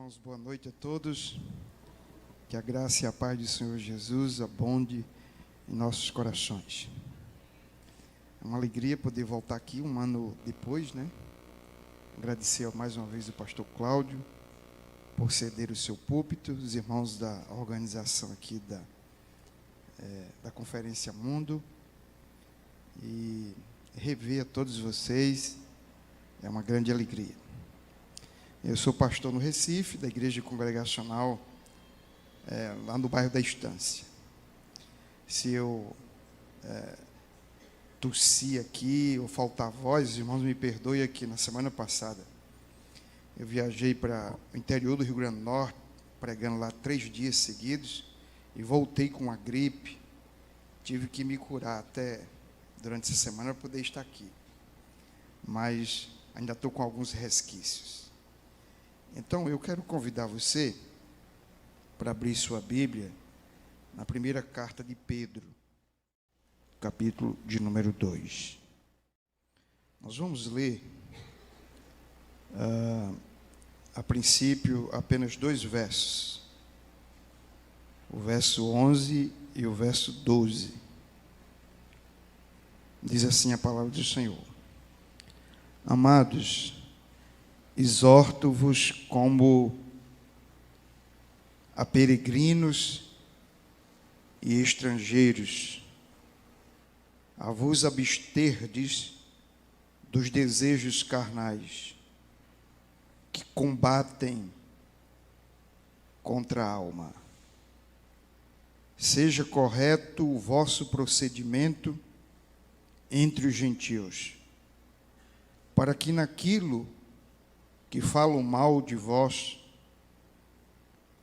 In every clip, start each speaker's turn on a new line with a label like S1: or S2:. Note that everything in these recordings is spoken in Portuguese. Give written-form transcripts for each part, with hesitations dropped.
S1: Irmãos, boa noite a todos. Que a graça e a paz do Senhor Jesus abonde em nossos corações. É uma alegria poder voltar aqui um ano depois, né? Agradecer mais uma vez o pastor Cláudio por ceder o seu púlpito, os irmãos da organização aqui da Conferência Mundo, e rever a todos vocês é uma grande alegria. Eu sou pastor no Recife, da Igreja Congregacional, lá no bairro da Estância. Se eu tossir aqui ou faltar voz, os irmãos me perdoem aqui. Na semana passada, eu viajei para o interior do Rio Grande do Norte, pregando lá 3 dias seguidos, e voltei com uma gripe. Tive que me curar até durante essa semana para poder estar aqui. Mas ainda estou com alguns resquícios. Então, eu quero convidar você para abrir sua Bíblia na primeira carta de Pedro, capítulo de número 2. Nós vamos ler, a princípio, apenas 2 versos. O verso 11 e o verso 12. Diz assim a palavra do Senhor: Amados, exorto-vos como a peregrinos e estrangeiros, a vos absterdes dos desejos carnais que combatem contra a alma. Seja correto o vosso procedimento entre os gentios, para que naquilo que falam mal de vós,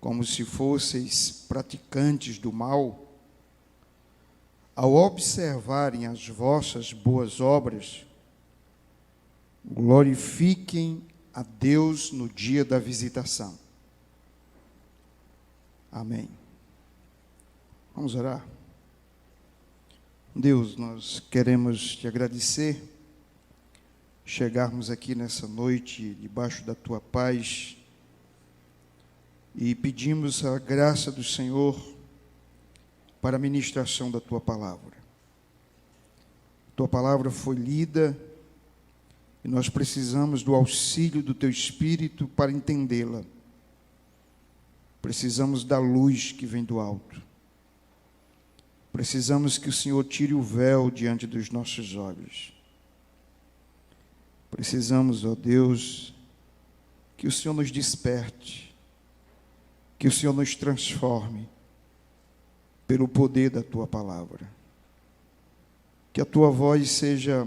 S1: como se fosseis praticantes do mal, ao observarem as vossas boas obras, glorifiquem a Deus no dia da visitação. Amém. Vamos orar. Deus, nós queremos te agradecer, chegarmos aqui nessa noite debaixo da tua paz, e pedimos a graça do Senhor para a ministração da tua palavra. Tua palavra foi lida e nós precisamos do auxílio do teu Espírito para entendê-la. Precisamos da luz que vem do alto. Precisamos que o Senhor tire o véu diante dos nossos olhos. Precisamos, ó Deus, que o Senhor nos desperte, que o Senhor nos transforme pelo poder da tua palavra. Que a tua voz seja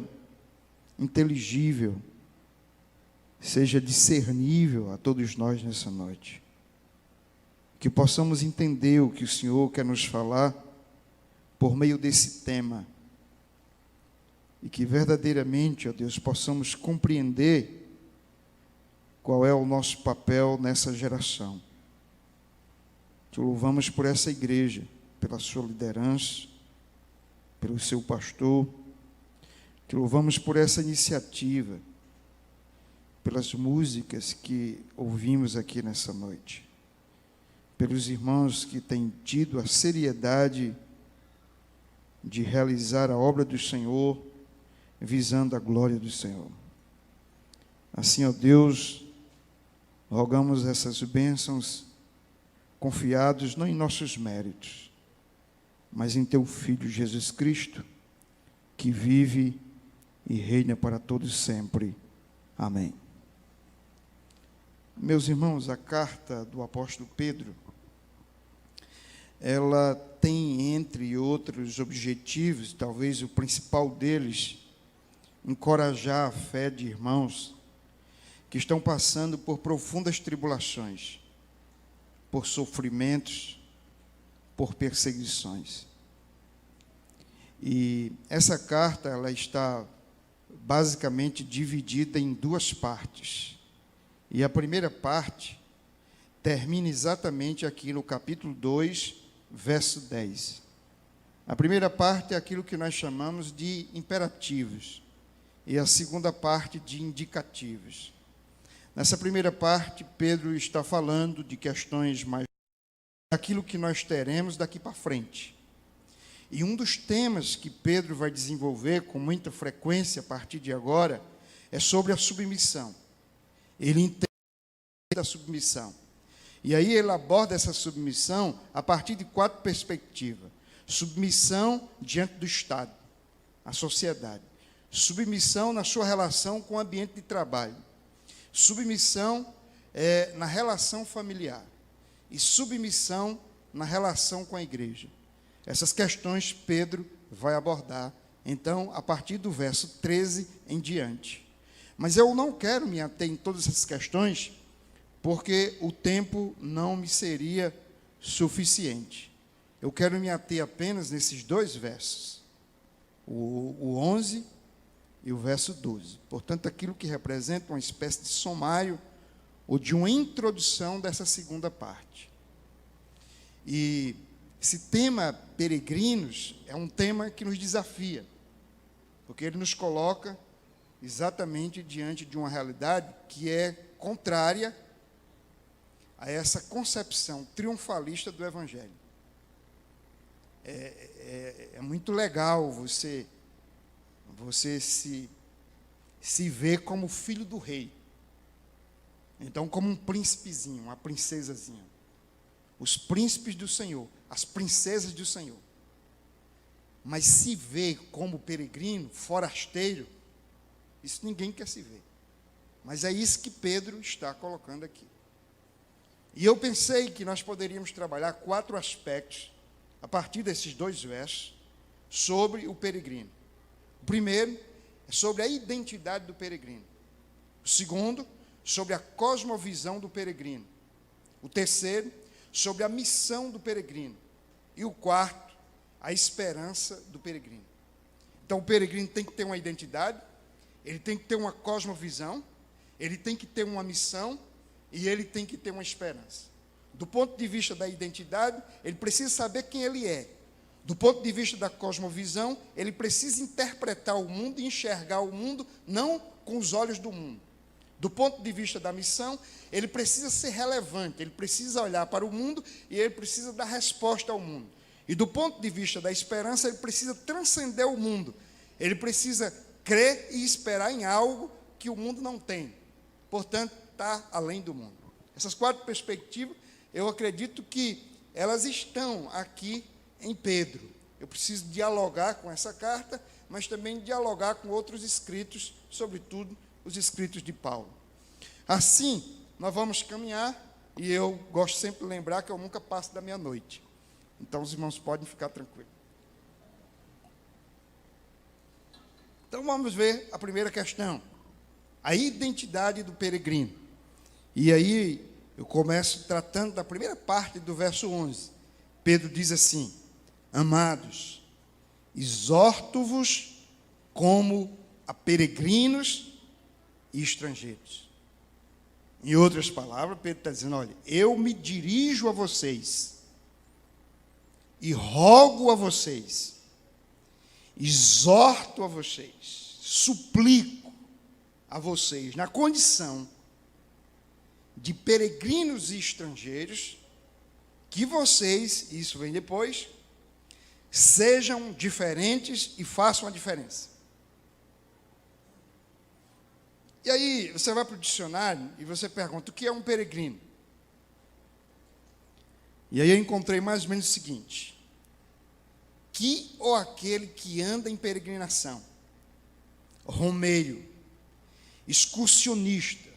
S1: inteligível, seja discernível a todos nós nessa noite. Que possamos entender o que o Senhor quer nos falar por meio desse tema. E que verdadeiramente, ó Deus, possamos compreender qual é o nosso papel nessa geração. Te louvamos por essa igreja, pela sua liderança, pelo seu pastor. Te louvamos por essa iniciativa, pelas músicas que ouvimos aqui nessa noite, pelos irmãos que têm tido a seriedade de realizar a obra do Senhor, visando a glória do Senhor. Assim, ó Deus, rogamos essas bênçãos confiados não em nossos méritos, mas em teu Filho Jesus Cristo, que vive e reina para todos sempre. Amém. Meus irmãos, a carta do apóstolo Pedro, ela tem, entre outros objetivos, talvez o principal deles, encorajar a fé de irmãos que estão passando por profundas tribulações, por sofrimentos, por perseguições. E essa carta, ela está basicamente dividida em 2 partes. E a primeira parte termina exatamente aqui no capítulo 2, verso 10. A primeira parte é aquilo que nós chamamos de imperativos, e a segunda parte de indicativos. Nessa primeira parte, Pedro está falando de questões mais daquilo que nós teremos daqui para frente. E um dos temas que Pedro vai desenvolver com muita frequência a partir de agora é sobre a submissão. Ele entende a submissão. E aí ele aborda essa submissão a partir de 4 perspectivas. Submissão diante do Estado, a sociedade. Submissão na sua relação com o ambiente de trabalho. Submissão na relação familiar. E submissão na relação com a igreja. Essas questões Pedro vai abordar, então, a partir do verso 13 em diante. Mas eu não quero me ater em todas essas questões, porque o tempo não me seria suficiente. Eu quero me ater apenas nesses 2 versos, o 11 e o verso 12. Portanto, aquilo que representa uma espécie de sumário ou de uma introdução dessa segunda parte. E esse tema peregrinos é um tema que nos desafia, porque ele nos coloca exatamente diante de uma realidade que é contrária a essa concepção triunfalista do Evangelho. É muito legal você se ver como filho do rei. Então, como um príncipezinho, uma princesazinha. Os príncipes do Senhor, as princesas do Senhor. Mas se ver como peregrino, forasteiro, isso ninguém quer se ver. Mas é isso que Pedro está colocando aqui. E eu pensei que nós poderíamos trabalhar 4 aspectos, a partir desses 2 versos, sobre o peregrino. O primeiro é sobre a identidade do peregrino. O segundo, sobre a cosmovisão do peregrino. O terceiro, sobre a missão do peregrino. E o quarto, a esperança do peregrino. Então, o peregrino tem que ter uma identidade, ele tem que ter uma cosmovisão, ele tem que ter uma missão e ele tem que ter uma esperança. Do ponto de vista da identidade, ele precisa saber quem ele é. Do ponto de vista da cosmovisão, ele precisa interpretar o mundo e enxergar o mundo não com os olhos do mundo. Do ponto de vista da missão, ele precisa ser relevante, ele precisa olhar para o mundo e ele precisa dar resposta ao mundo. E do ponto de vista da esperança, ele precisa transcender o mundo. Ele precisa crer e esperar em algo que o mundo não tem. Portanto, está além do mundo. Essas 4 perspectivas, eu acredito que elas estão aqui em Pedro. Eu preciso dialogar com essa carta, mas também dialogar com outros escritos, sobretudo os escritos de Paulo. Assim, nós vamos caminhar, e eu gosto sempre de lembrar que eu nunca passo da meia-noite. Então, os irmãos podem ficar tranquilos. Então, vamos ver a primeira questão, a identidade do peregrino. E aí, eu começo tratando da primeira parte do verso 11. Pedro diz assim: amados, exorto-vos como a peregrinos e estrangeiros. Em outras palavras, Pedro está dizendo, olha, eu me dirijo a vocês e rogo a vocês, exorto a vocês, suplico a vocês, na condição de peregrinos e estrangeiros, que vocês, isso vem depois, sejam diferentes e façam a diferença. E aí, você vai para o dicionário e você pergunta, o que é um peregrino? E aí eu encontrei mais ou menos o seguinte: que ou aquele que anda em peregrinação, romeiro, excursionista,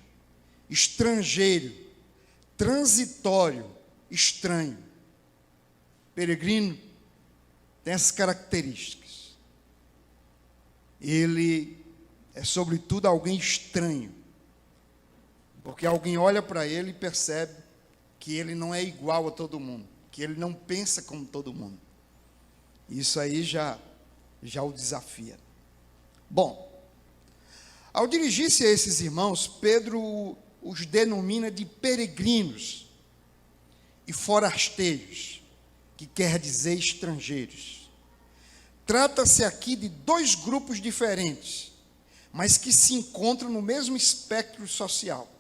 S1: estrangeiro, transitório, estranho. Peregrino tem essas características. Ele é, sobretudo, alguém estranho, porque alguém olha para ele e percebe que ele não é igual a todo mundo, que ele não pensa como todo mundo. Isso aí já o desafia. Bom, ao dirigir-se a esses irmãos, Pedro os denomina de peregrinos e forasteiros, que quer dizer estrangeiros. Trata-se aqui de 2 grupos diferentes, mas que se encontram no mesmo espectro social.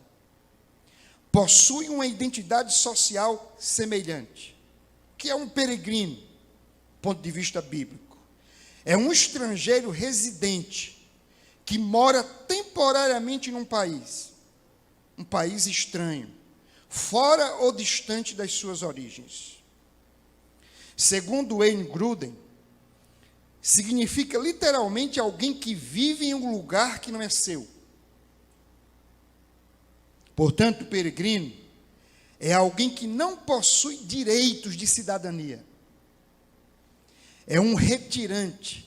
S1: possuem uma identidade social semelhante. O que é um peregrino, do ponto de vista bíblico? É um estrangeiro residente que mora temporariamente num país, um país estranho, fora ou distante das suas origens. Segundo Wayne Grudem, significa literalmente alguém que vive em um lugar que não é seu. Portanto, o peregrino é alguém que não possui direitos de cidadania. É um retirante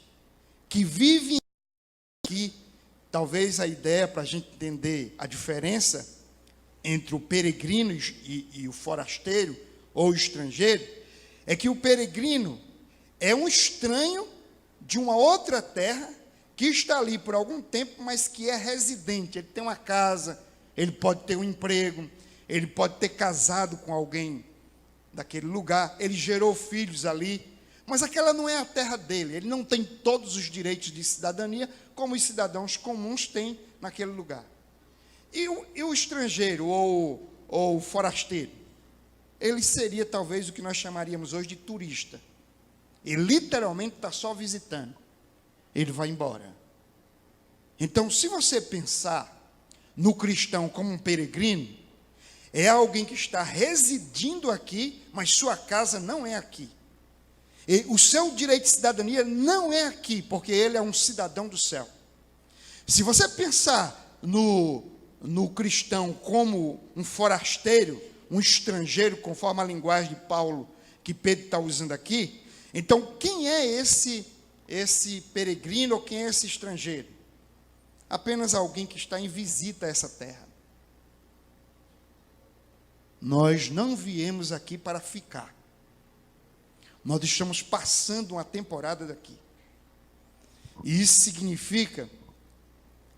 S1: que vive aqui. Talvez a ideia para a gente entender a diferença entre o peregrino e o forasteiro ou o estrangeiro é que o peregrino é um estranho de uma outra terra que está ali por algum tempo, mas que é residente. Ele tem uma casa, ele pode ter um emprego, ele pode ter casado com alguém daquele lugar, ele gerou filhos ali, mas aquela não é a terra dele, ele não tem todos os direitos de cidadania como os cidadãos comuns têm naquele lugar. E o estrangeiro ou o forasteiro? Ele seria talvez o que nós chamaríamos hoje de turista. Ele literalmente está só visitando. Ele vai embora. Então, se você pensar no cristão como um peregrino, é alguém que está residindo aqui, mas sua casa não é aqui. E o seu direito de cidadania não é aqui, porque ele é um cidadão do céu. Se você pensar no cristão como um forasteiro, um estrangeiro, conforme a linguagem de Paulo, que Pedro está usando aqui, então quem é esse peregrino ou quem é esse estrangeiro? Apenas alguém que está em visita a essa terra. Nós não viemos aqui para ficar. Nós estamos passando uma temporada daqui. E isso significa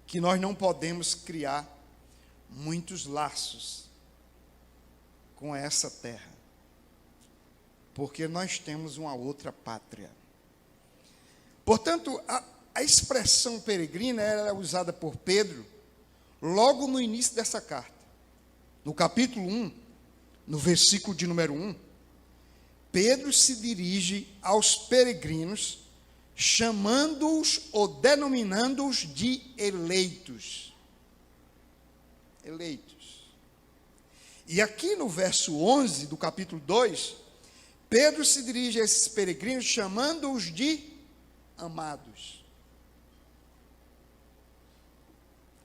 S1: que nós não podemos criar muitos laços com essa terra, porque nós temos uma outra pátria. Portanto, a expressão peregrina era usada por Pedro logo no início dessa carta. No capítulo 1, no versículo de número 1, Pedro se dirige aos peregrinos, chamando-os ou denominando-os de eleitos. Eleitos. E aqui no verso 11 do capítulo 2, Pedro se dirige a esses peregrinos, chamando-os de amados.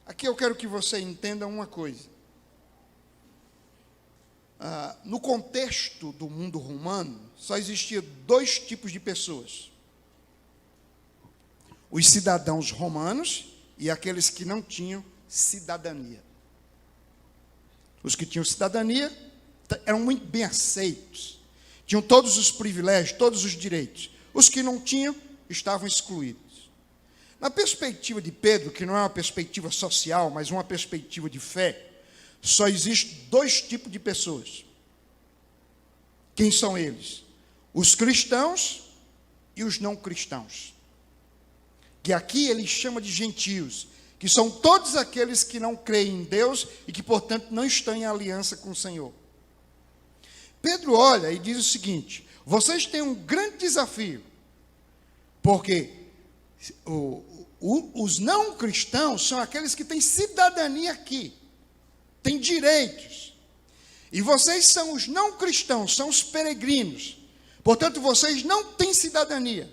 S1: Aqui eu quero que você entenda uma coisa. No contexto do mundo romano, só existia dois tipos de pessoas: os cidadãos romanos e aqueles que não tinham cidadania. Os que tinham cidadania eram muito bem aceitos, tinham todos os privilégios, todos os direitos. Os que não tinham estavam excluídos. Na perspectiva de Pedro, que não é uma perspectiva social, mas uma perspectiva de fé, só existem dois tipos de pessoas. Quem são eles? Os cristãos e os não cristãos. Que aqui ele chama de gentios, que são todos aqueles que não creem em Deus e que, portanto, não estão em aliança com o Senhor. Pedro olha e diz o seguinte: vocês têm um grande desafio, porque os não cristãos são aqueles que têm cidadania aqui, têm direitos, e vocês são os não cristãos, são os peregrinos, portanto vocês não têm cidadania.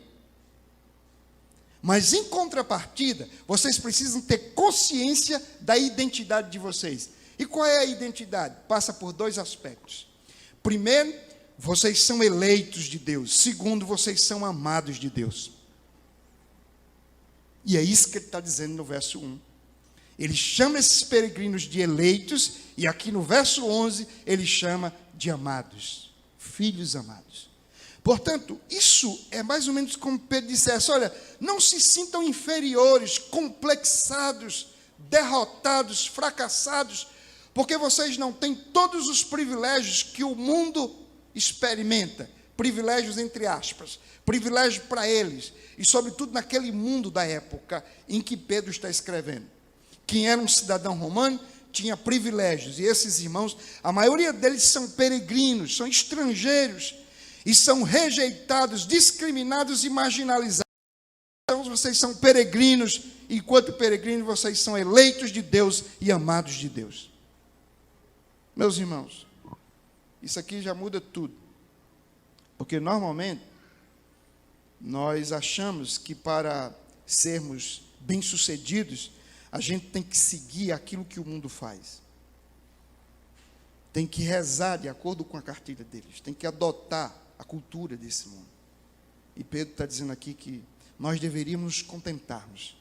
S1: Mas em contrapartida, vocês precisam ter consciência da identidade de vocês. E qual é a identidade? Passa por dois aspectos. Primeiro, vocês são eleitos de Deus. Segundo, vocês são amados de Deus. E é isso que ele está dizendo no verso 1. Ele chama esses peregrinos de eleitos, e aqui no verso 11, ele chama de amados, filhos amados. Portanto, isso é mais ou menos como Pedro dissesse: olha, não se sintam inferiores, complexados, derrotados, fracassados, porque vocês não têm todos os privilégios que o mundo experimenta. Privilégios entre aspas, privilégio para eles, e sobretudo naquele mundo da época em que Pedro está escrevendo. Quem era um cidadão romano tinha privilégios, e esses irmãos, a maioria deles são peregrinos, são estrangeiros, e são rejeitados, discriminados e marginalizados. Então vocês são peregrinos, e enquanto peregrinos vocês são eleitos de Deus e amados de Deus. Meus irmãos, isso aqui já muda tudo, porque normalmente nós achamos que para sermos bem-sucedidos, a gente tem que seguir aquilo que o mundo faz. Tem que rezar de acordo com a cartilha deles. Tem que adotar a cultura desse mundo. E Pedro está dizendo aqui que nós deveríamos nos contentarmos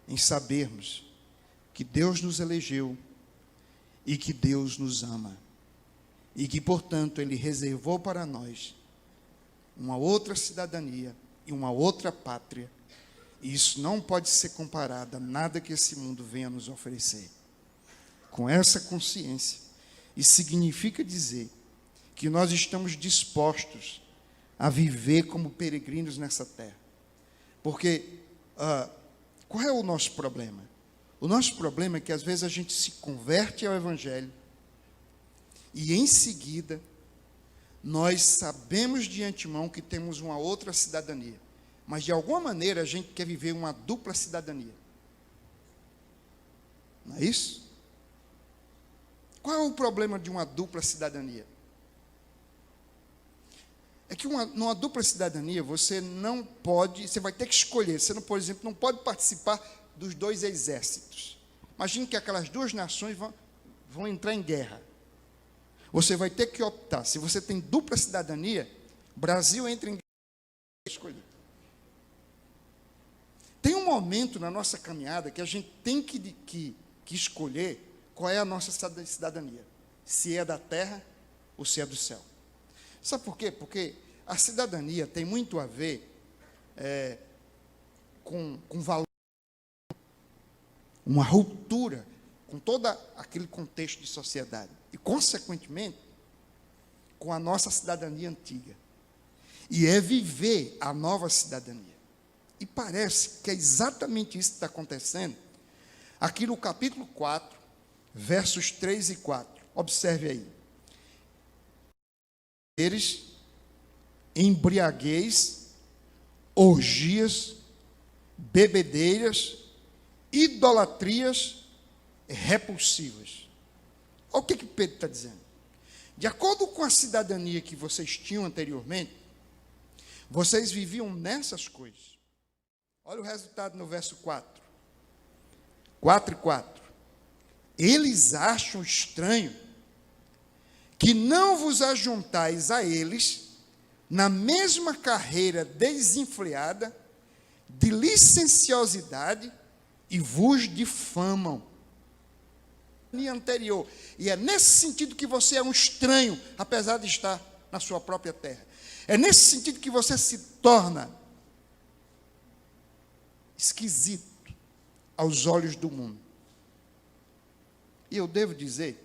S1: em sabermos que Deus nos elegeu e que Deus nos ama. E que, portanto, Ele reservou para nós uma outra cidadania e uma outra pátria. E isso não pode ser comparado a nada que esse mundo venha nos oferecer. Com essa consciência, isso significa dizer que nós estamos dispostos a viver como peregrinos nessa terra. Porque, qual é o nosso problema? O nosso problema é que às vezes a gente se converte ao Evangelho e em seguida nós sabemos de antemão que temos uma outra cidadania. Mas, de alguma maneira, a gente quer viver uma dupla cidadania. Não é isso? Qual é o problema de uma dupla cidadania? É que numa dupla cidadania, você não pode, você vai ter que escolher. Você, não, por exemplo, não pode participar dos dois exércitos. Imagine que aquelas duas nações vão entrar em guerra. Você vai ter que optar. Se você tem dupla cidadania, Brasil entra em guerra, escolher. Tem um momento na nossa caminhada que a gente tem que escolher qual é a nossa cidadania. Se é da terra ou se é do céu. Sabe por quê? Porque a cidadania tem muito a ver com valor, uma ruptura com todo aquele contexto de sociedade. E, consequentemente, com a nossa cidadania antiga. E é viver a nova cidadania. E parece que é exatamente isso que está acontecendo aqui no capítulo 4, versos 3 e 4. Observe aí. Eles, embriaguez, orgias, bebedeiras, idolatrias repulsivas. Olha o que Pedro está dizendo. De acordo com a cidadania que vocês tinham anteriormente, vocês viviam nessas coisas. Olha o resultado no verso 4. 4 e 4. Eles acham estranho que não vos ajuntais a eles na mesma carreira desenfreada de licenciosidade e vos difamam. Anterior. E é nesse sentido que você é um estranho, apesar de estar na sua própria terra. É nesse sentido que você se torna esquisito aos olhos do mundo. E eu devo dizer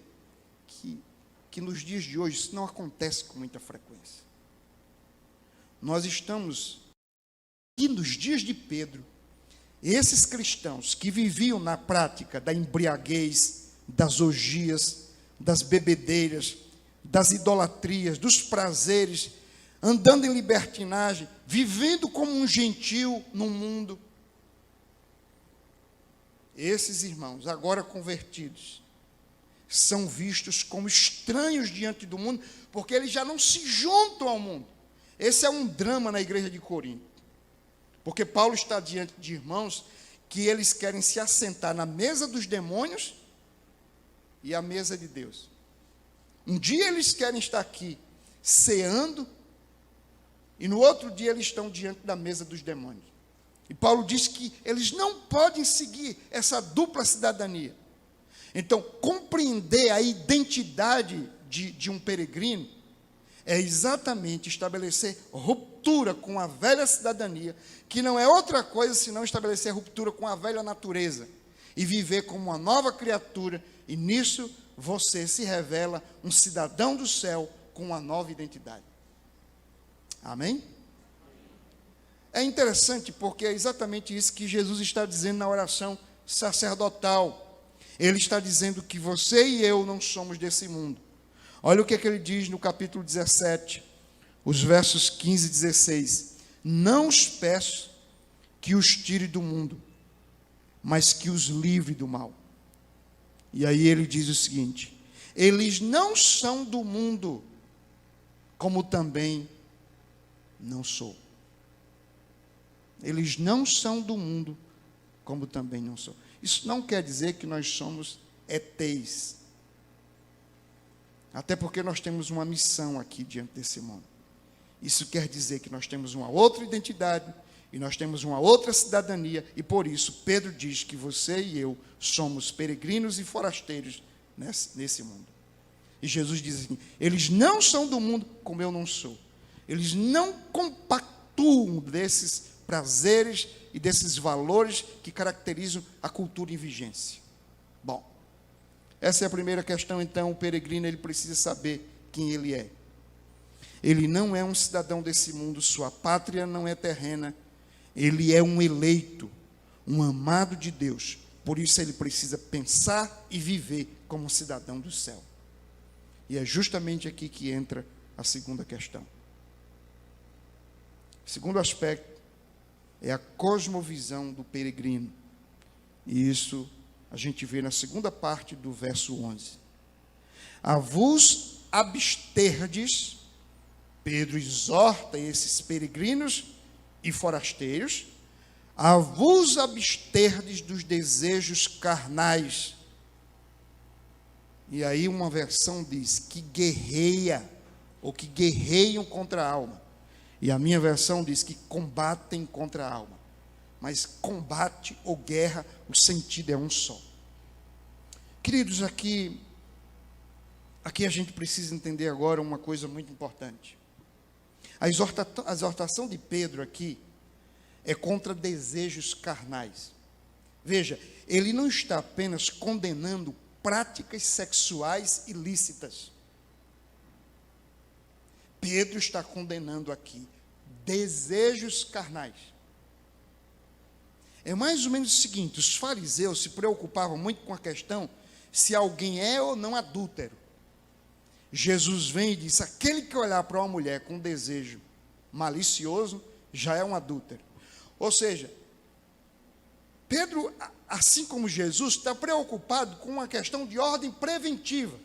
S1: que nos dias de hoje isso não acontece com muita frequência. Nós estamos, e nos dias de Pedro, esses cristãos que viviam na prática da embriaguez, das orgias, das bebedeiras, das idolatrias, dos prazeres, andando em libertinagem, vivendo como um gentil no mundo. Esses irmãos, agora convertidos, são vistos como estranhos diante do mundo, porque eles já não se juntam ao mundo. Esse é um drama na igreja de Corinto. Porque Paulo está diante de irmãos que eles querem se assentar na mesa dos demônios e à mesa de Deus. Um dia eles querem estar aqui ceando, e no outro dia eles estão diante da mesa dos demônios. E Paulo diz que eles não podem seguir essa dupla cidadania. Então, compreender a identidade de um peregrino é exatamente estabelecer ruptura com a velha cidadania, que não é outra coisa senão estabelecer ruptura com a velha natureza e viver como uma nova criatura, e nisso você se revela um cidadão do céu com uma nova identidade. Amém? É interessante porque é exatamente isso que Jesus está dizendo na oração sacerdotal. Ele está dizendo que você e eu não somos desse mundo. Olha o que ele diz no capítulo 17, os versos 15 e 16. Não os peço que os tire do mundo, mas que os livre do mal. E aí ele diz o seguinte: eles não são do mundo, como também não sou. Eles não são do mundo, como também não sou. Isso não quer dizer que nós somos ETs. Até porque nós temos uma missão aqui diante desse mundo. Isso quer dizer que nós temos uma outra identidade e nós temos uma outra cidadania, e por isso Pedro diz que você e eu somos peregrinos e forasteiros nesse mundo. E Jesus diz assim: eles não são do mundo, como eu não sou. Eles não compactuam desses prazeres e desses valores que caracterizam a cultura em vigência. Bom, essa é a primeira questão. Então, o peregrino, ele precisa saber quem ele é. Ele não é um cidadão desse mundo, sua pátria não é terrena, ele é um eleito, um amado de Deus. Por isso ele precisa pensar e viver como um cidadão do céu. E é justamente aqui que entra a segunda questão. O segundo aspecto é a cosmovisão do peregrino. E isso a gente vê na segunda parte do verso 11. A vos absterdes, Pedro exorta esses peregrinos e forasteiros, a vos absterdes dos desejos carnais. E aí uma versão diz que guerreia, ou que guerreiam contra a alma. E a minha versão diz que combatem contra a alma. Mas combate ou guerra, o sentido é um só. Queridos, aqui a gente precisa entender agora uma coisa muito importante. A exortação de Pedro aqui é contra desejos carnais. Veja, ele não está apenas condenando práticas sexuais ilícitas. Pedro está condenando aqui desejos carnais. É mais ou menos o seguinte: os fariseus se preocupavam muito com a questão se alguém é ou não adúltero. Jesus vem e diz: aquele que olhar para uma mulher com desejo malicioso já é um adúltero. Ou seja, Pedro, assim como Jesus, está preocupado com uma questão de ordem preventiva,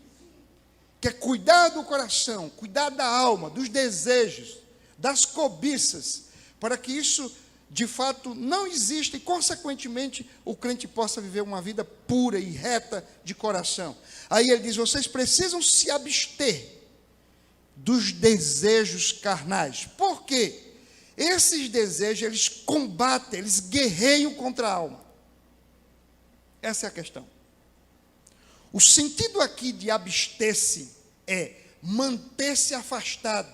S1: que é cuidar do coração, cuidar da alma, dos desejos, das cobiças, para que isso de fato não exista e, consequentemente, o crente possa viver uma vida pura e reta de coração. Aí ele diz: vocês precisam se abster dos desejos carnais. Por quê? Esses desejos, eles combatem, eles guerreiam contra a alma. Essa é a questão. O sentido aqui de abster-se é manter-se afastado,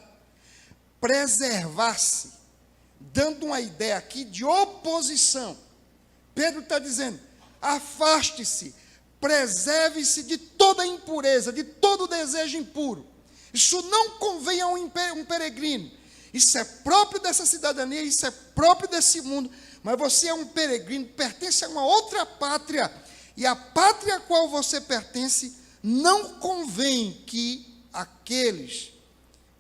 S1: preservar-se, dando uma ideia aqui de oposição. Pedro está dizendo: afaste-se, preserve-se de toda impureza, de todo desejo impuro. Isso não convém a um peregrino. Isso é próprio dessa cidadania, isso é próprio desse mundo. Mas você é um peregrino, pertence a uma outra pátria. E a pátria a qual você pertence, não convém que aqueles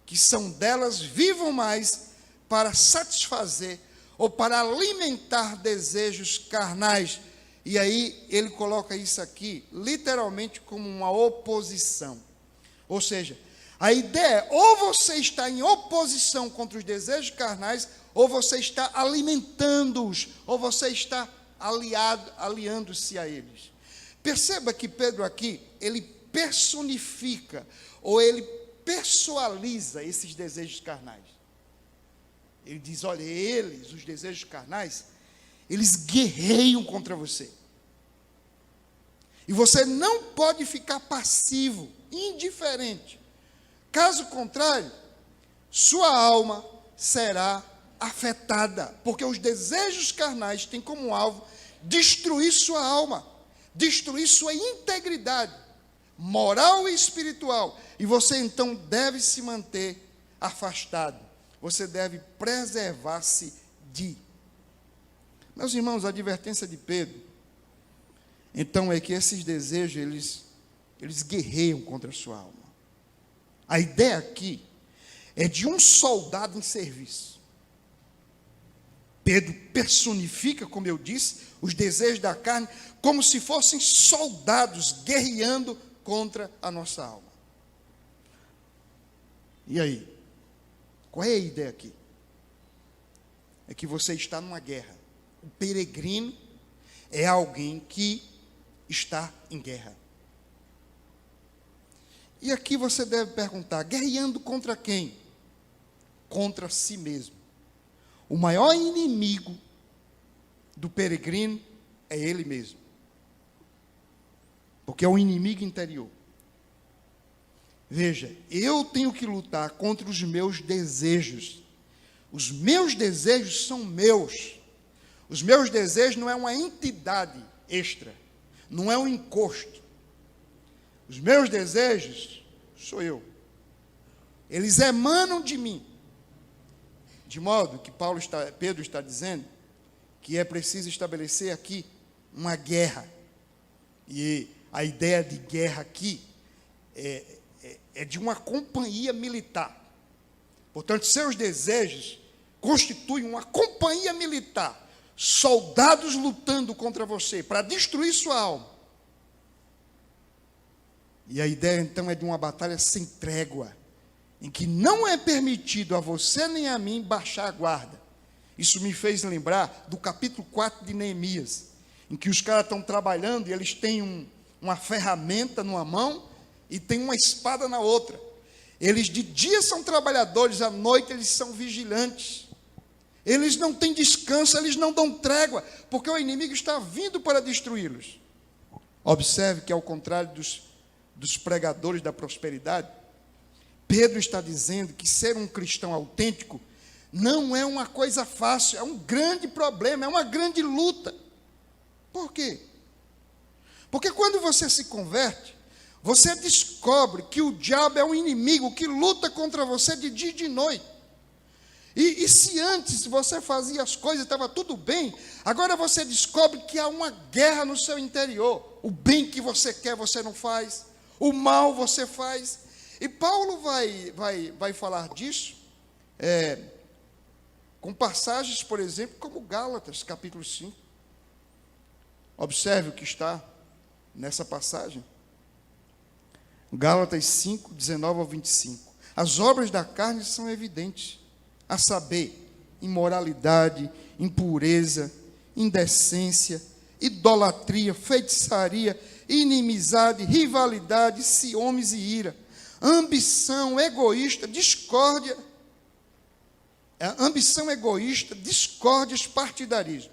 S1: que são delas vivam mais para satisfazer ou para alimentar desejos carnais. E aí ele coloca isso aqui literalmente como uma oposição. Ou seja, a ideia é: ou você está em oposição contra os desejos carnais, ou você está alimentando-os, ou você está aliando-se a eles. Perceba que Pedro aqui, ele personifica, ou ele pessoaliza esses desejos carnais. Ele diz: olha, eles, os desejos carnais, eles guerreiam contra você. E você não pode ficar passivo, indiferente. Caso contrário, sua alma será afetada, porque os desejos carnais têm como alvo destruir sua alma, destruir sua integridade moral e espiritual. E você então deve se manter afastado. Você deve preservar-se de. Meus irmãos, a advertência de Pedro então é que esses desejos, eles guerreiam contra a sua alma. A ideia aqui é de um soldado em serviço. Pedro personifica, como eu disse, os desejos da carne como se fossem soldados guerreando contra a nossa alma. E aí? Qual é a ideia aqui? É que você está numa guerra. O peregrino é alguém que está em guerra. E aqui você deve perguntar, guerreando contra quem? Contra si mesmo. O maior inimigo do peregrino é ele mesmo. Porque é o inimigo interior. Veja, eu tenho que lutar contra os meus desejos. Os meus desejos são meus. Os meus desejos não é uma entidade extra. Não é um encosto. Os meus desejos sou eu. Eles emanam de mim. De modo que Pedro está dizendo que é preciso estabelecer aqui uma guerra. E a ideia de guerra aqui é de uma companhia militar. Portanto, seus desejos constituem uma companhia militar. Soldados lutando contra você para destruir sua alma. E a ideia então é de uma batalha sem trégua, em que não é permitido a você nem a mim baixar a guarda. Isso me fez lembrar do capítulo 4 de Neemias, em que os caras estão trabalhando e eles têm uma ferramenta numa mão e tem uma espada na outra. Eles de dia são trabalhadores, à noite eles são vigilantes. Eles não têm descanso, eles não dão trégua, porque o inimigo está vindo para destruí-los. Observe que, ao contrário dos pregadores da prosperidade, Pedro está dizendo que ser um cristão autêntico não é uma coisa fácil, é um grande problema, é uma grande luta. Por quê? Porque quando você se converte, você descobre que o diabo é um inimigo que luta contra você de dia e de noite. E se antes você fazia as coisas, estava tudo bem, agora você descobre que há uma guerra no seu interior. O bem que você quer, você não faz. O mal você faz. E Paulo vai falar disso com passagens, por exemplo, como Gálatas, capítulo 5. Observe o que está nessa passagem. Gálatas 5, 19 ao 25. As obras da carne são evidentes, a saber, imoralidade, impureza, indecência, idolatria, feitiçaria, inimizade, rivalidade, ciúmes e ira, ambição egoísta, discórdia, discórdias, partidarismo,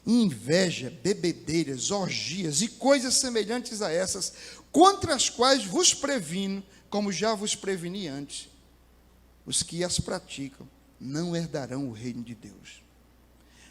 S1: inveja, bebedeiras, orgias e coisas semelhantes a essas, contra as quais vos previno, como já vos preveni antes. Os que as praticam não herdarão o reino de Deus.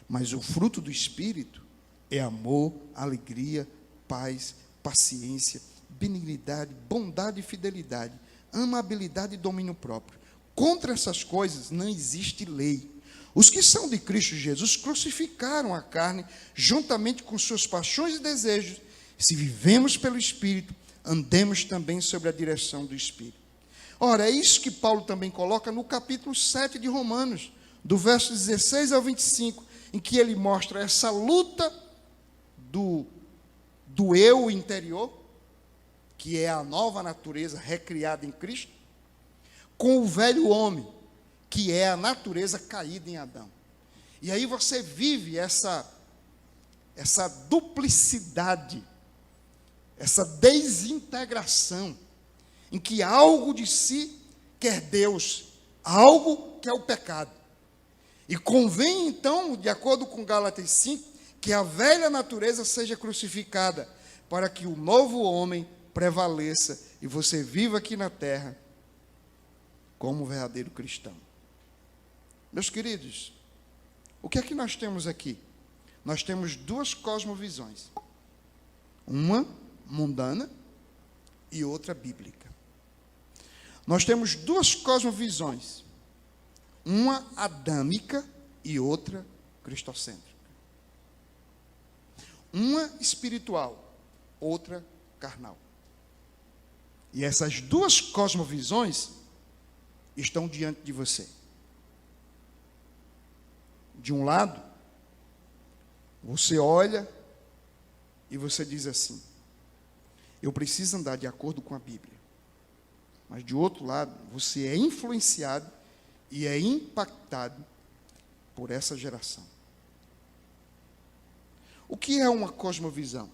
S1: Mas o fruto do Espírito é amor, alegria, paz, paciência, benignidade, bondade e fidelidade, amabilidade e domínio próprio. Contra essas coisas não existe lei. Os que são de Cristo Jesus crucificaram a carne juntamente com suas paixões e desejos. Se vivemos pelo Espírito, andemos também sobre a direção do Espírito. Ora, é isso que Paulo também coloca no capítulo 7 de Romanos, do verso 16 ao 25, em que ele mostra essa luta do eu interior, que é a nova natureza recriada em Cristo, com o velho homem, que é a natureza caída em Adão. E aí você vive essa duplicidade, essa desintegração, em que algo de si quer Deus, algo quer o pecado. E convém então, de acordo com Gálatas 5, que a velha natureza seja crucificada, para que o novo homem prevaleça e você viva aqui na terra como um verdadeiro cristão. Meus queridos, o que é que nós temos aqui? Nós temos duas cosmovisões. Uma mundana e outra bíblica. Nós temos duas cosmovisões. Uma adâmica e outra cristocêntrica. Uma espiritual, outra carnal. E essas duas cosmovisões estão diante de você. De um lado, você olha e você diz assim: eu preciso andar de acordo com a Bíblia. Mas de outro lado, você é influenciado e é impactado por essa geração. O que é uma cosmovisão?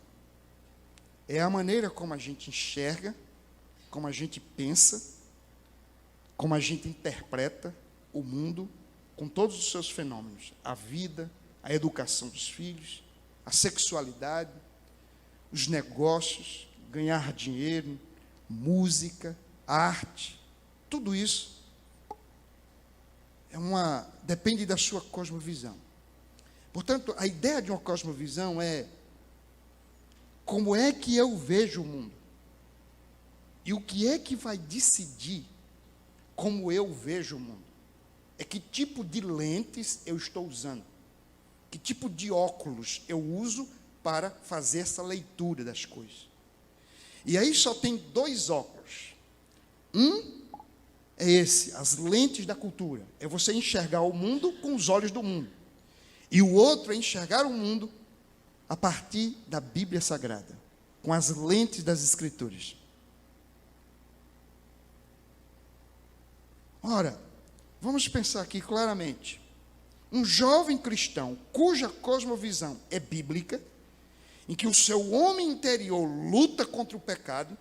S1: É a maneira como a gente enxerga, como a gente pensa, como a gente interpreta o mundo com todos os seus fenômenos. A vida, a educação dos filhos, a sexualidade, os negócios, ganhar dinheiro, música, arte, tudo isso depende da sua cosmovisão. Portanto, a ideia de uma cosmovisão é como é que eu vejo o mundo. E o que é que vai decidir como eu vejo o mundo? É que tipo de lentes eu estou usando. Que tipo de óculos eu uso para fazer essa leitura das coisas. E aí só tem dois óculos. Um é esse, as lentes da cultura. É você enxergar o mundo com os olhos do mundo. E o outro é enxergar o mundo a partir da Bíblia Sagrada, com as lentes das Escrituras. Ora, vamos pensar aqui claramente. Um jovem cristão cuja cosmovisão é bíblica, em que o seu homem interior luta contra o pecado,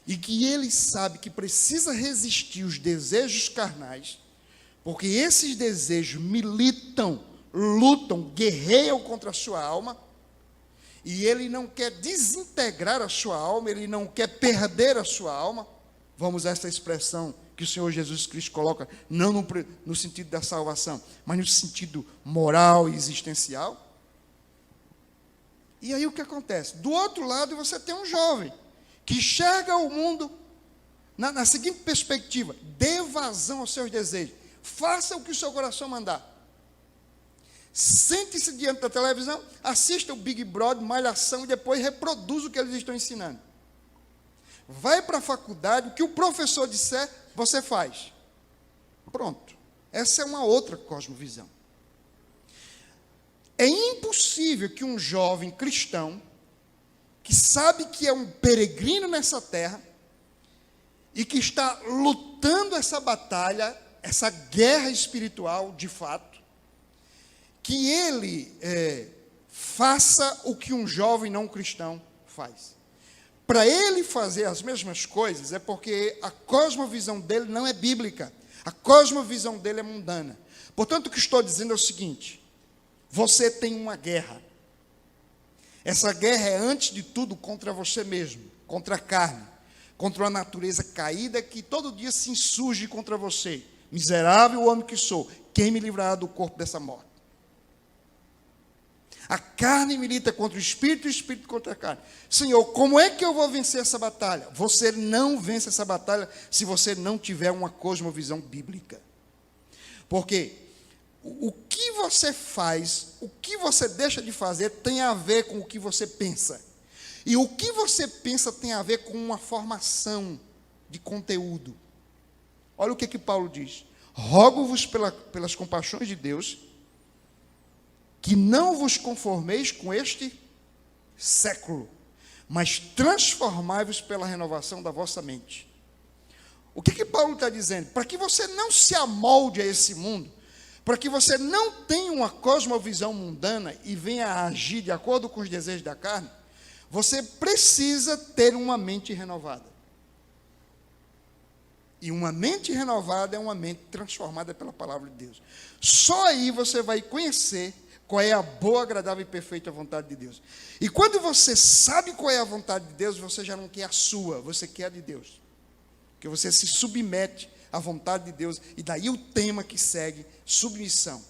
S1: e que ele sabe que precisa resistir os desejos carnais, porque esses desejos militam, lutam, guerreiam contra a sua alma, e ele não quer desintegrar a sua alma, ele não quer perder a sua alma. Vamos a essa expressão que o Senhor Jesus Cristo coloca, não no sentido da salvação, mas no sentido moral e existencial. E aí o que acontece? Do outro lado você tem um jovem, que enxerga o mundo na seguinte perspectiva: dê vazão aos seus desejos, faça o que o seu coração mandar. Sente-se diante da televisão, assista o Big Brother, Malhação, e depois reproduza o que eles estão ensinando. Vai para a faculdade, o que o professor disser, você faz. Pronto. Essa é uma outra cosmovisão. É impossível que um jovem cristão, que sabe que é um peregrino nessa terra, e que está lutando essa batalha, essa guerra espiritual, de fato, que ele faça o que um jovem não cristão faz. Para ele fazer as mesmas coisas, é porque a cosmovisão dele não é bíblica. A cosmovisão dele é mundana. Portanto, o que estou dizendo é o seguinte: você tem uma guerra. Essa guerra é, antes de tudo, contra você mesmo, contra a carne, contra uma natureza caída que todo dia se insurge contra você. Miserável homem que sou, quem me livrará do corpo dessa morte? A carne milita contra o espírito e o espírito contra a carne. Senhor, como é que eu vou vencer essa batalha? Você não vence essa batalha se você não tiver uma cosmovisão bíblica. Porque o que você faz, o que você deixa de fazer tem a ver com o que você pensa. E o que você pensa tem a ver com uma formação de conteúdo. Olha o que Paulo diz: rogo-vos pelas compaixões de Deus, que não vos conformeis com este século, mas transformai-vos pela renovação da vossa mente. O que Paulo está dizendo? Para que você não se amolde a esse mundo, para que você não tenha uma cosmovisão mundana e venha a agir de acordo com os desejos da carne, você precisa ter uma mente renovada. E uma mente renovada é uma mente transformada pela palavra de Deus. Só aí você vai conhecer qual é a boa, agradável e perfeita vontade de Deus. E quando você sabe qual é a vontade de Deus, você já não quer a sua, você quer a de Deus. Porque você se submete à vontade de Deus. E daí o tema que segue: submissão.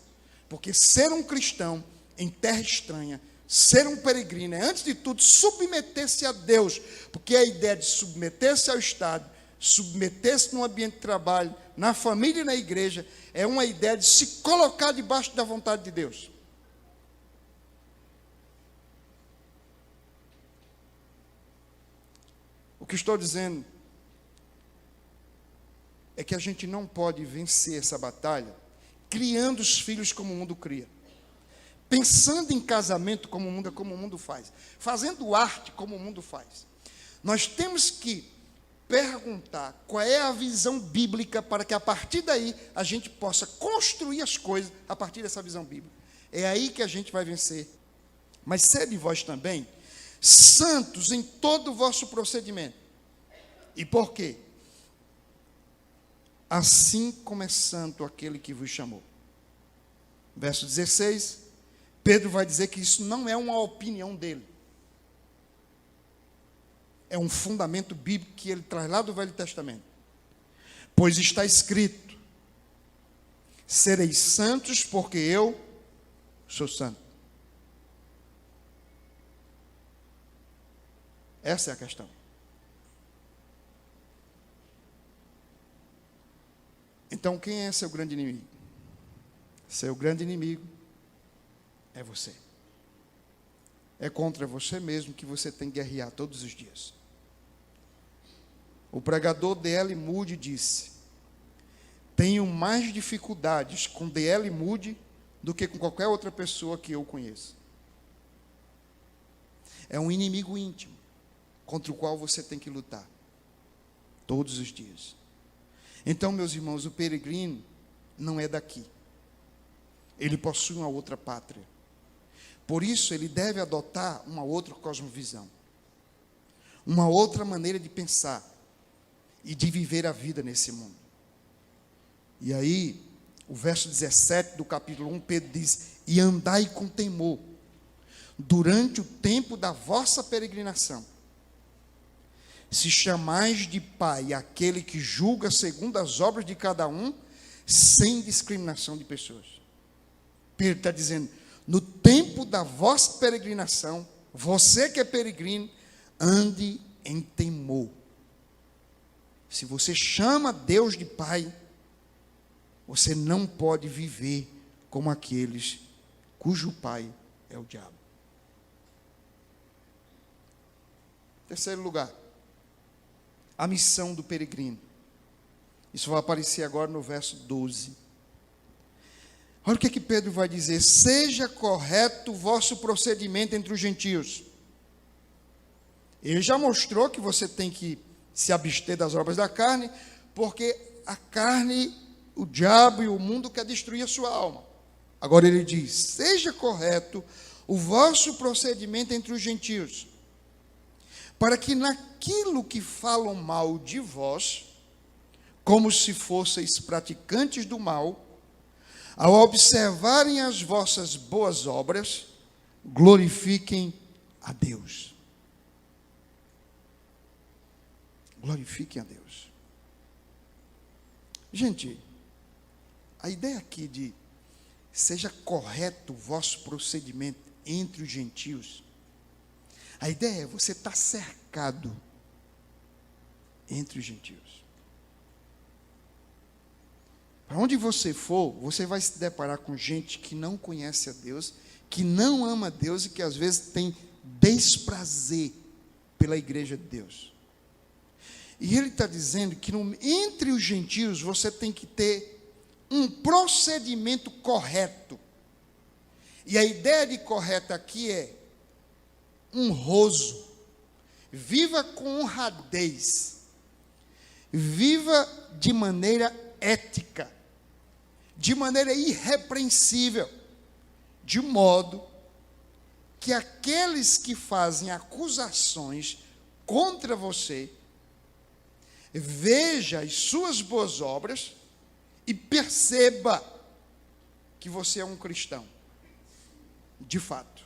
S1: Porque ser um cristão em terra estranha, ser um peregrino, é antes de tudo submeter-se a Deus. Porque a ideia de submeter-se ao Estado, submeter-se no ambiente de trabalho, na família e na igreja, é uma ideia de se colocar debaixo da vontade de Deus. O que estou dizendo é que a gente não pode vencer essa batalha criando os filhos como o mundo cria, pensando em casamento como o mundo faz, fazendo arte como o mundo faz. Nós temos que perguntar qual é a visão bíblica para que a partir daí a gente possa construir as coisas a partir dessa visão bíblica. É aí que a gente vai vencer. Mas sede vós também santos em todo o vosso procedimento. E por quê? Assim como é santo aquele que vos chamou. Verso 16, Pedro vai dizer que isso não é uma opinião dele. É um fundamento bíblico que ele traz lá do Velho Testamento. Pois está escrito: sereis santos porque eu sou santo. Essa é a questão. Então, quem é seu grande inimigo? Seu grande inimigo é você. É contra você mesmo que você tem que guerrear todos os dias. O pregador D.L. Moody disse: tenho mais dificuldades com D.L. Moody do que com qualquer outra pessoa que eu conheça. É um inimigo íntimo contra o qual você tem que lutar todos os dias. Então, meus irmãos, o peregrino não é daqui. Ele possui uma outra pátria. Por isso, ele deve adotar uma outra cosmovisão, uma outra maneira de pensar e de viver a vida nesse mundo. E aí, o verso 17 do capítulo 1, Pedro diz: e andai com temor durante o tempo da vossa peregrinação, se chamais de Pai aquele que julga segundo as obras de cada um, sem discriminação de pessoas. Pedro está dizendo: no tempo da vossa peregrinação, você que é peregrino, ande em temor. Se você chama Deus de Pai, você não pode viver como aqueles cujo pai é o diabo. Terceiro lugar, a missão do peregrino. Isso vai aparecer agora no verso 12. Olha o que Pedro vai dizer: seja correto o vosso procedimento entre os gentios. Ele já mostrou que você tem que se abster das obras da carne, porque a carne, o diabo e o mundo quer destruir a sua alma. Agora ele diz: seja correto o vosso procedimento entre os gentios, para que naquilo que falam mal de vós, como se fosseis praticantes do mal, ao observarem as vossas boas obras, glorifiquem a Deus. Glorifiquem a Deus. Gente, a ideia aqui de seja correto o vosso procedimento entre os gentios, a ideia é você estar cercado entre os gentios. Para onde você for, você vai se deparar com gente que não conhece a Deus, que não ama a Deus e que às vezes tem desprazer pela igreja de Deus. E ele está dizendo que entre os gentios você tem que ter um procedimento correto. E a ideia de correto aqui é honroso. Viva com honradez. Viva de maneira ética, de maneira irrepreensível, de modo que aqueles que fazem acusações contra você veja as suas boas obras e perceba que você é um cristão, de fato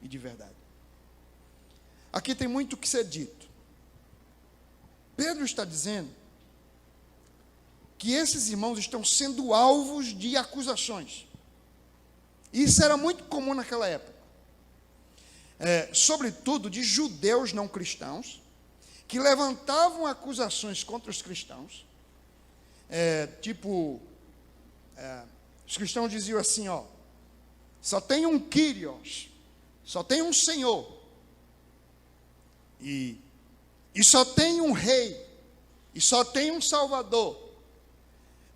S1: e de verdade. Aqui tem muito o que ser dito. Pedro está dizendo que esses irmãos estão sendo alvos de acusações. Isso era muito comum naquela época. Sobretudo de judeus não cristãos, que levantavam acusações contra os cristãos. Os cristãos diziam assim, só tem um Kyrios, só tem um Senhor. E
S2: e só tem um rei, e só tem um salvador.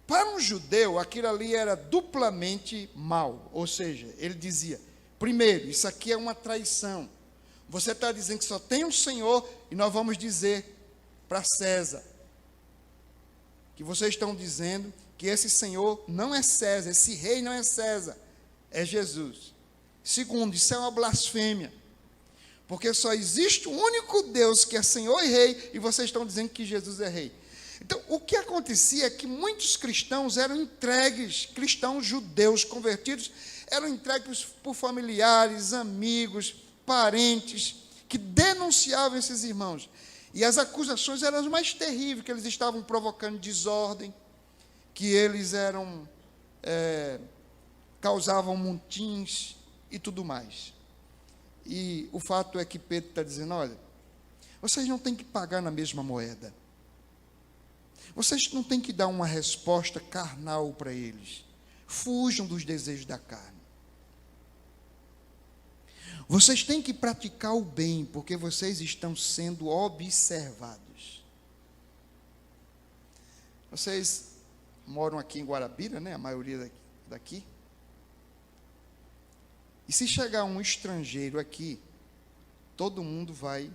S2: Para um judeu, aquilo ali era duplamente mal. Ou seja, ele dizia, primeiro, isso aqui é uma traição. Você está dizendo que só tem um Senhor, e nós vamos dizer para César, que vocês estão dizendo que esse Senhor não é César, esse rei não é César, é Jesus. Segundo, isso é uma blasfêmia, porque só existe um único Deus que é Senhor e Rei, e vocês estão dizendo que Jesus é Rei. Então, o que acontecia é que muitos cristãos eram entregues, cristãos judeus convertidos, eram entregues por familiares, amigos, parentes, que denunciavam esses irmãos. E as acusações eram as mais terríveis, que eles estavam provocando desordem, que eles causavam montins e tudo mais. E o fato é que Pedro está dizendo, olha, vocês não têm que pagar na mesma moeda. Vocês não têm que dar uma resposta carnal para eles. Fujam dos desejos da carne. Vocês têm que praticar o bem, porque vocês estão sendo observados. Vocês moram aqui em Guarabira, né? A maioria daqui. E se chegar um estrangeiro aqui, todo mundo vai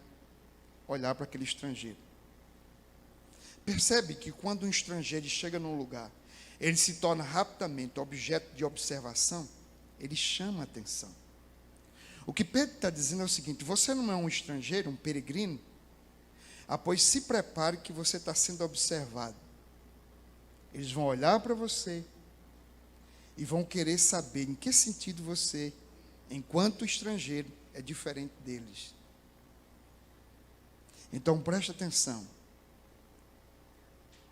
S2: olhar para aquele estrangeiro. Percebe que quando um estrangeiro chega num lugar, ele se torna rapidamente objeto de observação, ele chama a atenção. O que Pedro está dizendo é o seguinte, você não é um estrangeiro, um peregrino, pois se prepare que você está sendo observado. Eles vão olhar para você e vão querer saber em que sentido você, enquanto estrangeiro, é diferente deles. Então preste atenção.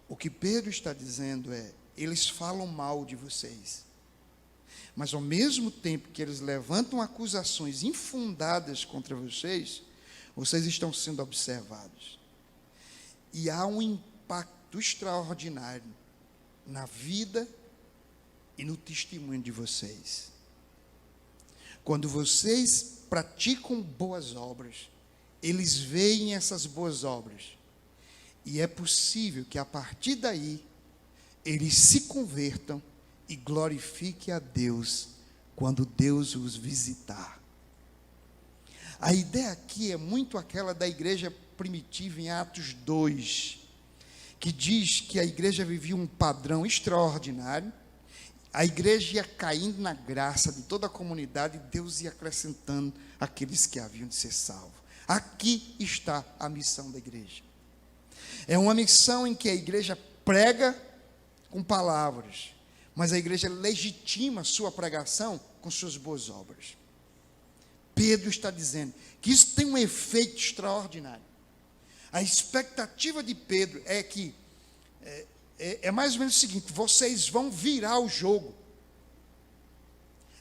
S2: O que Pedro está dizendo é, eles falam mal de vocês, mas ao mesmo tempo que eles levantam acusações infundadas contra vocês, vocês estão sendo observados. E há um impacto extraordinário na vida e no testemunho de vocês. Quando vocês praticam boas obras, eles veem essas boas obras. E é possível que a partir daí, eles se convertam e glorifiquem a Deus quando Deus os visitar. A ideia aqui é muito aquela da igreja primitiva em Atos 2, que diz que a igreja vivia um padrão extraordinário, a igreja ia caindo na graça de toda a comunidade, e Deus ia acrescentando aqueles que haviam de ser salvos. Aqui está a missão da igreja. É uma missão em que a igreja prega com palavras, mas a igreja legitima sua pregação com suas boas obras. Pedro está dizendo que isso tem um efeito extraordinário. A expectativa de Pedro é que, é mais ou menos o seguinte, vocês vão virar o jogo.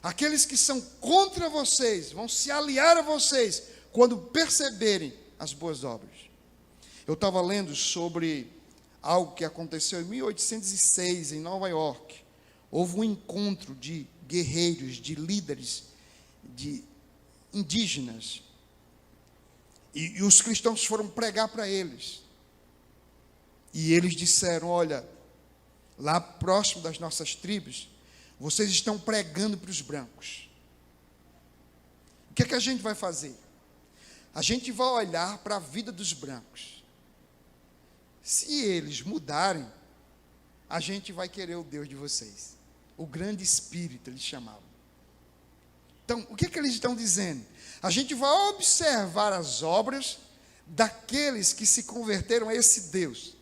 S2: Aqueles que são contra vocês, vão se aliar a vocês, quando perceberem as boas obras. Eu estava lendo sobre algo que aconteceu em 1806, em Nova York. Houve um encontro de guerreiros, de líderes, de indígenas. E os cristãos foram pregar para eles. E eles disseram, olha, lá próximo das nossas tribos, vocês estão pregando para os brancos. O que é que a gente vai fazer? A gente vai olhar para a vida dos brancos. Se eles mudarem, a gente vai querer o Deus de vocês. O grande espírito, eles chamavam. Então, o que é que eles estão dizendo? A gente vai observar as obras daqueles que se converteram a esse Deus.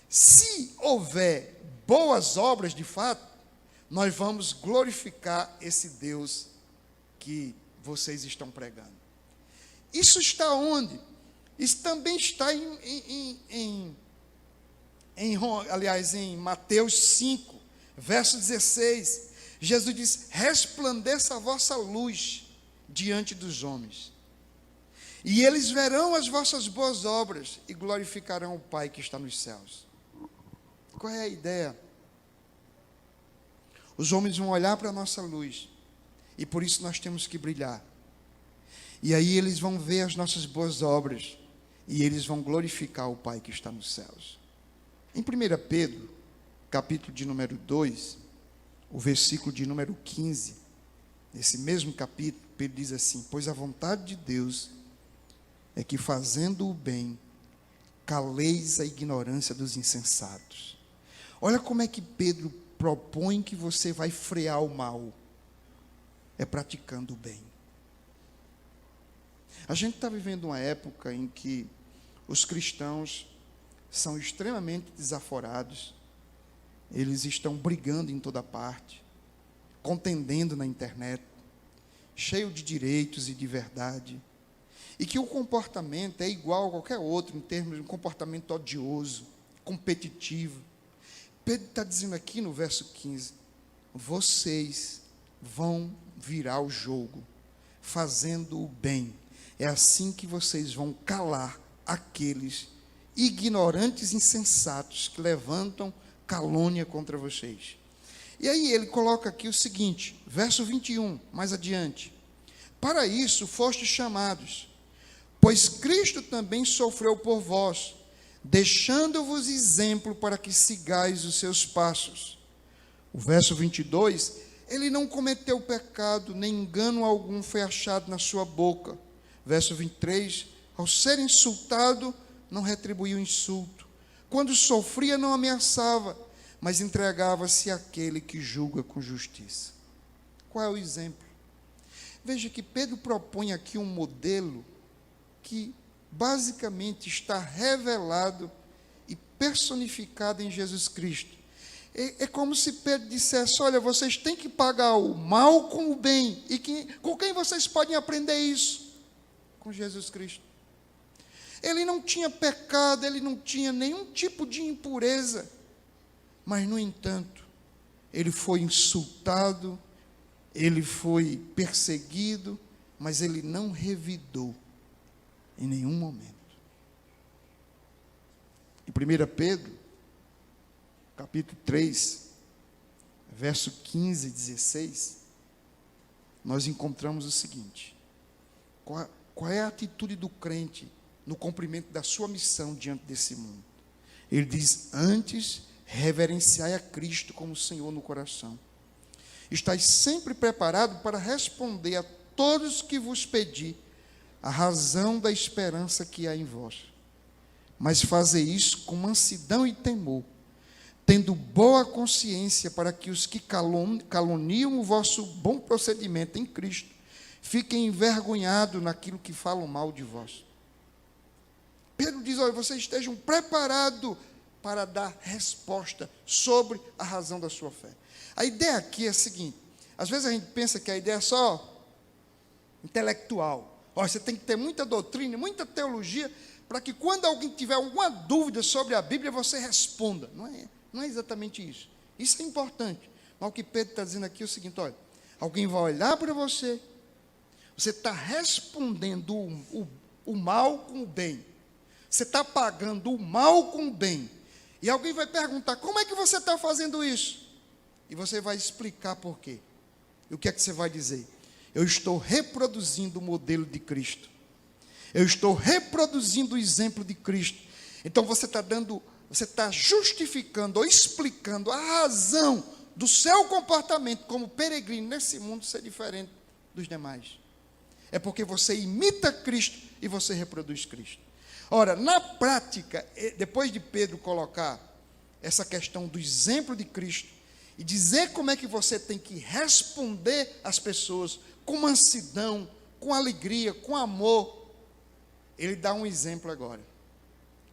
S2: Se houver boas obras de fato, nós vamos glorificar esse Deus que vocês estão pregando. Isso está onde? Isso também está em Mateus 5, verso 16. Jesus diz, resplandeça a vossa luz diante dos homens, e eles verão as vossas boas obras e glorificarão o Pai que está nos céus. Qual é a ideia? Os homens vão olhar para a nossa luz, e por isso nós temos que brilhar. E aí eles vão ver as nossas boas obras, e eles vão glorificar o Pai que está nos céus. Em 1 Pedro, capítulo de número 2, o versículo de número 15, nesse mesmo capítulo, Pedro diz assim: pois a vontade de Deus é que, fazendo o bem, caleis a ignorância dos insensatos. Olha como é que Pedro propõe que você vai frear o mal. É praticando o bem. A gente está vivendo uma época em que os cristãos são extremamente desaforados. Eles estão brigando em toda parte, contendendo na internet, cheio de direitos e de verdade, e que o comportamento é igual a qualquer outro, em termos de um comportamento odioso, competitivo. Pedro está dizendo aqui no verso 15, vocês vão virar o jogo, fazendo o bem. É assim que vocês vão calar aqueles ignorantes insensatos que levantam calúnia contra vocês. E aí ele coloca aqui o seguinte, verso 21, mais adiante: para isso fostes chamados, pois Cristo também sofreu por vós, deixando-vos exemplo para que sigais os seus passos. O verso 22, ele não cometeu pecado, nem engano algum foi achado na sua boca. Verso 23, ao ser insultado, não retribuiu insulto. Quando sofria, não ameaçava, mas entregava-se àquele que julga com justiça. Qual é o exemplo? Veja que Pedro propõe aqui um modelo que basicamente está revelado e personificado em Jesus Cristo. É como se Pedro dissesse: olha, vocês têm que pagar o mal com o bem. E com quem vocês podem aprender isso? Com Jesus Cristo. Ele não tinha pecado, ele não tinha nenhum tipo de impureza, mas, no entanto, ele foi insultado, ele foi perseguido, mas ele não revidou em nenhum momento. Em 1 Pedro, capítulo 3, verso 15 e 16, nós encontramos o seguinte: qual é a atitude do crente no cumprimento da sua missão diante desse mundo? Ele diz: antes, reverenciai a Cristo como Senhor no coração. Estais sempre preparado para responder a todos que vos pedir a razão da esperança que há em vós. Mas fazei isso com mansidão e temor, tendo boa consciência, para que os que caluniam o vosso bom procedimento em Cristo fiquem envergonhados naquilo que falam mal de vós. Pedro diz: olha, vocês estejam preparados para dar resposta sobre a razão da sua fé. A ideia aqui é a seguinte: às vezes a gente pensa que a ideia é só intelectual. Olha, você tem que ter muita doutrina, muita teologia, para que quando alguém tiver alguma dúvida sobre a Bíblia, você responda. Não é exatamente isso. Isso é importante. Mas o que Pedro está dizendo aqui é o seguinte: olha, alguém vai olhar para você, você está respondendo o mal com o bem. Você está pagando o mal com o bem. E alguém vai perguntar: como é que você está fazendo isso? E você vai explicar por quê. E o que é que você vai dizer? Eu estou reproduzindo o modelo de Cristo. Eu estou reproduzindo o exemplo de Cristo. Então você está justificando ou explicando a razão do seu comportamento como peregrino nesse mundo ser diferente dos demais. É porque você imita Cristo e você reproduz Cristo. Ora, na prática, depois de Pedro colocar essa questão do exemplo de Cristo e dizer como é que você tem que responder às pessoas com mansidão, com alegria, com amor, ele dá um exemplo agora,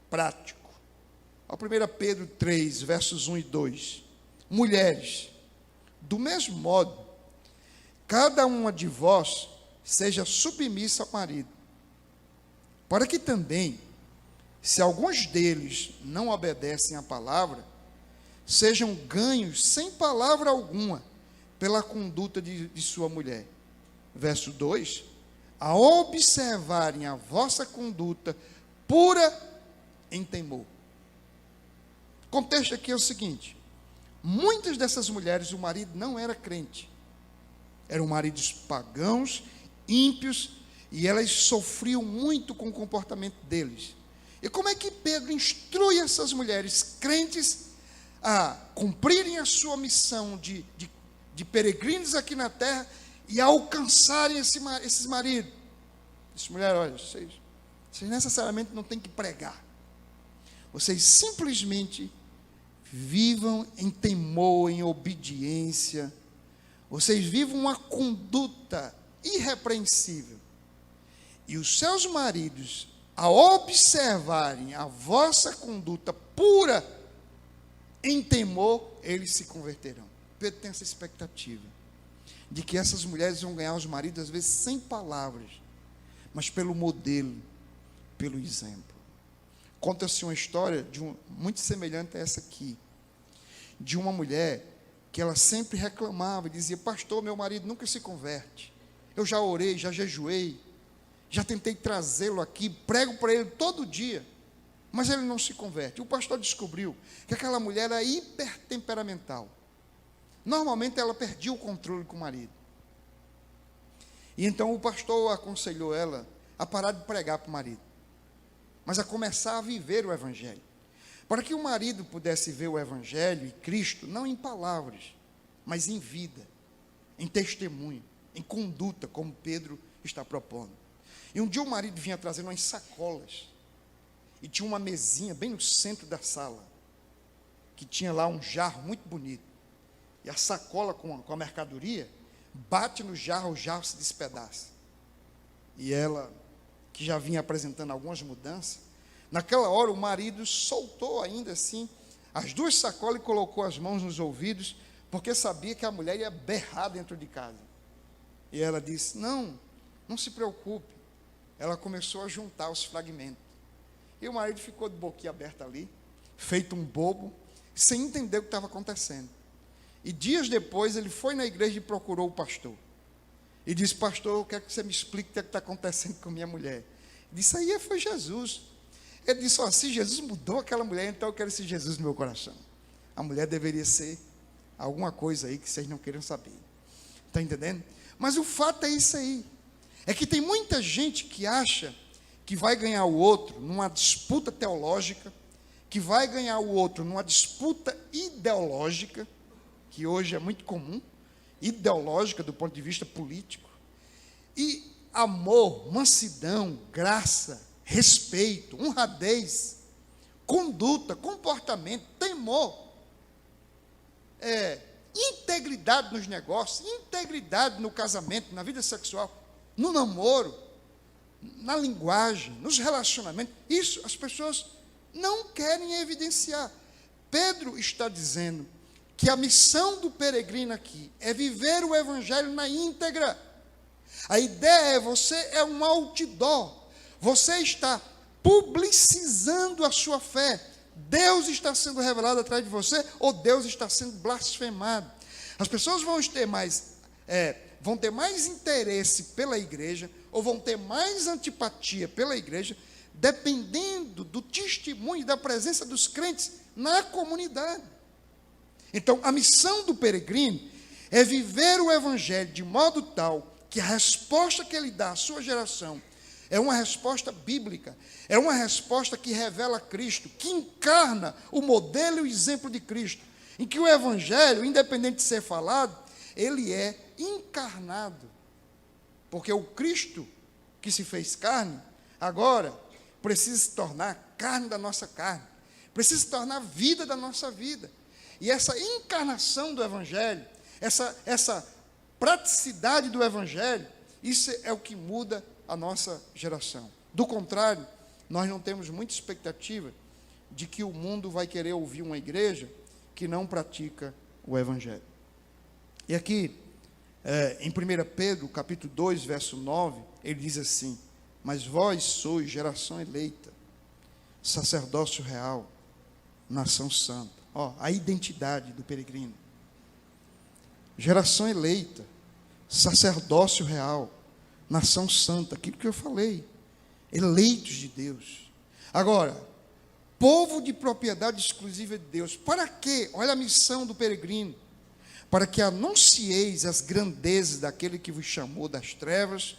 S2: prático. Ao 1 Pedro 3, versos 1 e 2. Mulheres, do mesmo modo, cada uma de vós seja submissa ao marido, para que também, se alguns deles não obedecem à palavra, sejam ganhos sem palavra alguma pela conduta de sua mulher. Verso 2, a observarem a vossa conduta pura em temor. O contexto aqui é o seguinte: muitas dessas mulheres, o marido não era crente, eram maridos pagãos, ímpios, e elas sofriam muito com o comportamento deles. E como é que Pedro instrui essas mulheres crentes a cumprirem a sua missão de peregrinos aqui na terra e alcançarem esses maridos? Disse, mulher, olha, vocês necessariamente não têm que pregar. Vocês simplesmente vivam em temor, em obediência. Vocês vivam uma conduta irrepreensível. E os seus maridos, ao observarem a vossa conduta pura em temor, eles se converterão. Pedro tem essa expectativa de que essas mulheres vão ganhar os maridos, às vezes sem palavras, mas pelo modelo, pelo exemplo. Conta-se uma história muito semelhante a essa aqui, de uma mulher que ela sempre reclamava e dizia, pastor, meu marido nunca se converte. Eu já orei, já jejuei, já tentei trazê-lo aqui, prego para ele todo dia, mas ele não se converte. O pastor descobriu que aquela mulher era hipertemperamental. Normalmente ela perdia o controle com o marido. E então o pastor aconselhou ela a parar de pregar para o marido, mas a começar a viver o evangelho. Para que o marido pudesse ver o evangelho e Cristo, não em palavras, mas em vida, em testemunho, em conduta, como Pedro está propondo. E um dia o marido vinha trazendo umas sacolas, e tinha uma mesinha bem no centro da sala, que tinha lá um jarro muito bonito, e a sacola com a mercadoria, bate no jarro, o jarro se despedaça. E ela, que já vinha apresentando algumas mudanças, naquela hora o marido soltou ainda assim as duas sacolas e colocou as mãos nos ouvidos, porque sabia que a mulher ia berrar dentro de casa. E ela disse, não se preocupe. Ela começou a juntar os fragmentos. E o marido ficou de boquinha aberta ali, feito um bobo, sem entender o que estava acontecendo. E dias depois ele foi na igreja e procurou o pastor. E disse, pastor, eu quero que você me explique o que está acontecendo com minha mulher. Ele disse, aí foi Jesus. Ele disse, se Jesus mudou aquela mulher, então eu quero esse Jesus no meu coração. A mulher deveria ser alguma coisa aí que vocês não queiram saber. Está entendendo? Mas o fato é isso aí. É que tem muita gente que acha que vai ganhar o outro numa disputa teológica, que vai ganhar o outro numa disputa ideológica, que hoje é muito comum, ideológica do ponto de vista político, e amor, mansidão, graça, respeito, honradez, conduta, comportamento, temor, integridade nos negócios, integridade no casamento, na vida sexual, no namoro, na linguagem, nos relacionamentos. Isso as pessoas não querem evidenciar. Pedro está dizendo que a missão do peregrino aqui é viver o evangelho na íntegra. A ideia você é um outdoor. Você está publicizando a sua fé. Deus está sendo revelado atrás de você, ou Deus está sendo blasfemado. As pessoas vão ter mais interesse pela igreja, ou vão ter mais antipatia pela igreja, dependendo do testemunho e da presença dos crentes na comunidade. Então, a missão do peregrino é viver o evangelho de modo tal que a resposta que ele dá à sua geração é uma resposta bíblica, é uma resposta que revela Cristo, que encarna o modelo e o exemplo de Cristo, em que o evangelho, independente de ser falado, ele é encarnado, porque o Cristo que se fez carne, agora precisa se tornar carne da nossa carne, precisa se tornar vida da nossa vida. E essa encarnação do evangelho, essa praticidade do evangelho, isso é o que muda a nossa geração. Do contrário, nós não temos muita expectativa de que o mundo vai querer ouvir uma igreja que não pratica o evangelho. E aqui, em 1 Pedro, capítulo 2, verso 9, ele diz assim, mas vós sois geração eleita, sacerdócio real, nação santa. A identidade do peregrino. Geração eleita, sacerdócio real, nação santa, aquilo que eu falei, eleitos de Deus. Agora, povo de propriedade exclusiva de Deus. Para quê? Olha a missão do peregrino. Para que anuncieis as grandezas daquele que vos chamou das trevas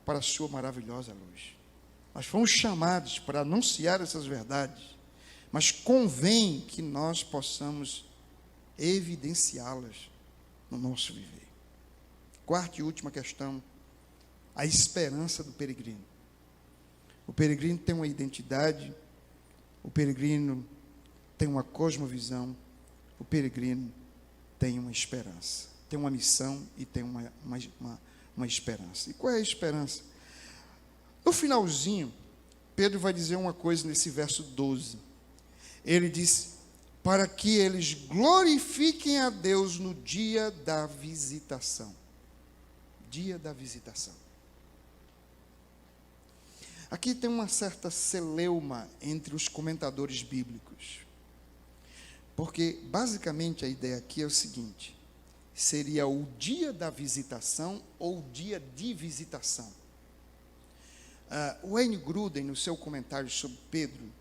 S2: para a sua maravilhosa luz. Nós fomos chamados para anunciar essas verdades, mas convém que nós possamos evidenciá-las no nosso viver. Quarta e última questão, a esperança do peregrino. O peregrino tem uma identidade, o peregrino tem uma cosmovisão, o peregrino tem uma esperança, tem uma missão e tem uma esperança. E qual é a esperança? No finalzinho, Pedro vai dizer uma coisa nesse verso 12. Ele diz, para que eles glorifiquem a Deus no dia da visitação. Dia da visitação. Aqui tem uma certa celeuma entre os comentadores bíblicos. Porque, basicamente, a ideia aqui é o seguinte: seria o dia da visitação ou o dia de visitação. Wayne Grudem, no seu comentário sobre Pedro,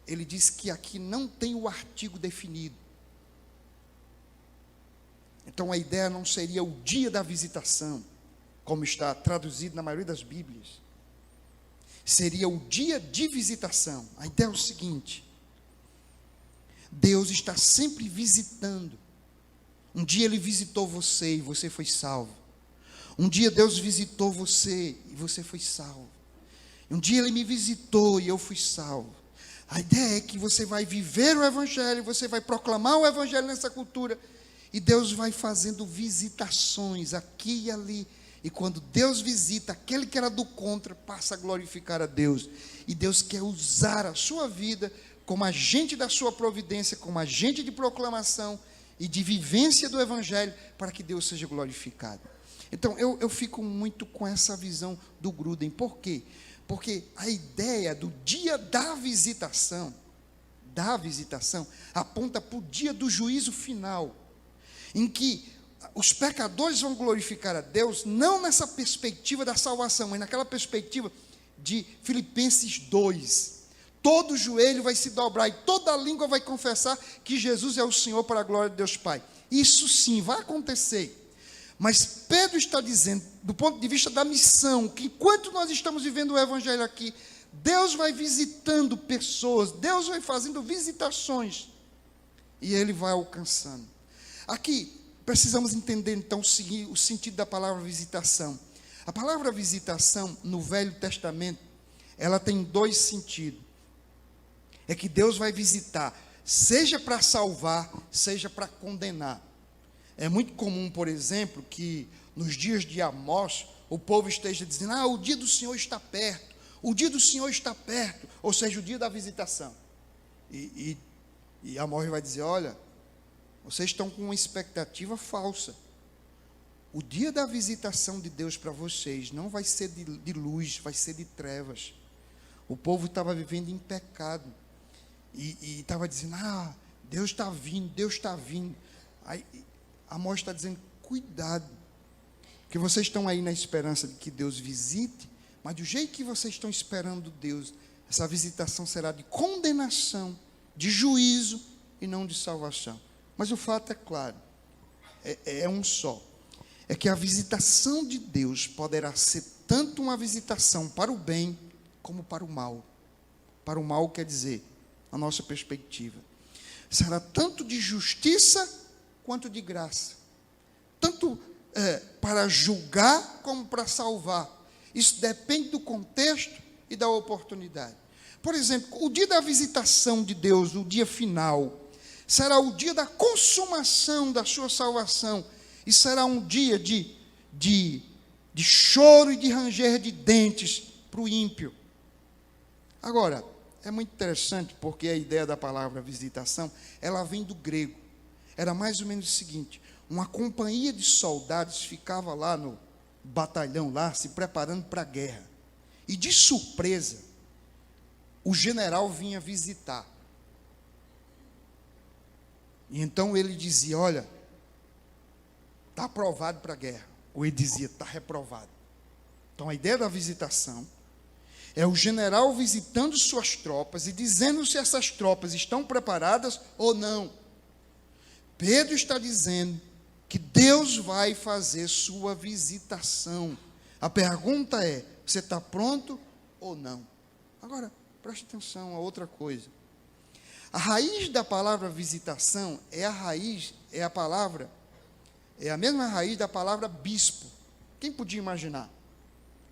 S2: ele diz que aqui não tem o artigo definido. Então, a ideia não seria o dia da visitação, como está traduzido na maioria das Bíblias. Seria o dia de visitação. A ideia é o seguinte: Deus está sempre visitando. Um dia Ele visitou você e você foi salvo. Um dia Deus visitou você e você foi salvo. Um dia Ele me visitou e eu fui salvo. A ideia é que você vai viver o Evangelho, você vai proclamar o Evangelho nessa cultura, e Deus vai fazendo visitações aqui e ali. E quando Deus visita, aquele que era do contra passa a glorificar a Deus. E Deus quer usar a sua vida como agente da sua providência, como agente de proclamação e de vivência do Evangelho, para que Deus seja glorificado. Então, eu fico muito com essa visão do Grudem. Por quê? Porque a ideia do dia da visitação, aponta para o dia do juízo final, em que os pecadores vão glorificar a Deus, não nessa perspectiva da salvação, mas naquela perspectiva de Filipenses 2. Todo joelho vai se dobrar e toda língua vai confessar que Jesus é o Senhor, para a glória de Deus Pai. Isso sim vai acontecer. Mas Pedro está dizendo, do ponto de vista da missão, que enquanto nós estamos vivendo o Evangelho aqui, Deus vai visitando pessoas, Deus vai fazendo visitações, e Ele vai alcançando. Aqui, precisamos entender então o sentido da palavra visitação. A palavra visitação, no Velho Testamento, ela tem dois sentidos. É que Deus vai visitar, seja para salvar, seja para condenar. É muito comum, por exemplo, que nos dias de Amós, o povo esteja dizendo, o dia do Senhor está perto, o dia do Senhor está perto, ou seja, o dia da visitação. E Amós vai dizer, olha, vocês estão com uma expectativa falsa. O dia da visitação de Deus para vocês não vai ser de luz, vai ser de trevas. O povo estava vivendo em pecado. E estava dizendo, Deus está vindo, Deus está vindo. Aí Amós está dizendo, cuidado, porque vocês estão aí na esperança de que Deus visite, mas do jeito que vocês estão esperando Deus, essa visitação será de condenação, de juízo e não de salvação. Mas o fato é claro, é um só, é que a visitação de Deus poderá ser tanto uma visitação para o bem, como para o mal. Para o mal quer dizer, a nossa perspectiva, será tanto de justiça, quanto de graça, tanto para julgar como para salvar. Isso depende do contexto e da oportunidade. Por exemplo, o dia da visitação de Deus, o dia final, será o dia da consumação da sua salvação, e será um dia de choro e de ranger de dentes para o ímpio. Agora, é muito interessante, porque a ideia da palavra visitação, ela vem do grego. Era mais ou menos o seguinte, uma companhia de soldados ficava lá no batalhão, lá, se preparando para a guerra. E de surpresa, o general vinha visitar. E então ele dizia, olha, está aprovado para a guerra. Ou ele dizia, está reprovado. Então a ideia da visitação é o general visitando suas tropas e dizendo se essas tropas estão preparadas ou não. Pedro está dizendo que Deus vai fazer sua visitação. A pergunta é, você está pronto ou não. Agora, preste atenção a outra coisa. A raiz da palavra visitação é a mesma raiz da palavra bispo. Quem podia imaginar?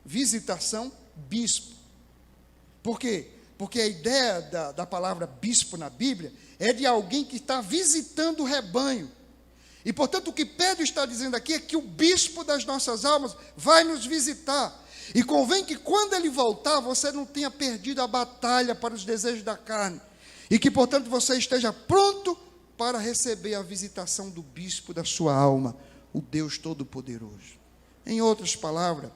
S2: Visitação, bispo. Por quê? Porque a ideia da palavra bispo na Bíblia é de alguém que está visitando o rebanho. E, portanto, o que Pedro está dizendo aqui é que o bispo das nossas almas vai nos visitar. E convém que quando ele voltar, você não tenha perdido a batalha para os desejos da carne. E que, portanto, você esteja pronto para receber a visitação do bispo da sua alma, o Deus Todo-Poderoso. Em outras palavras,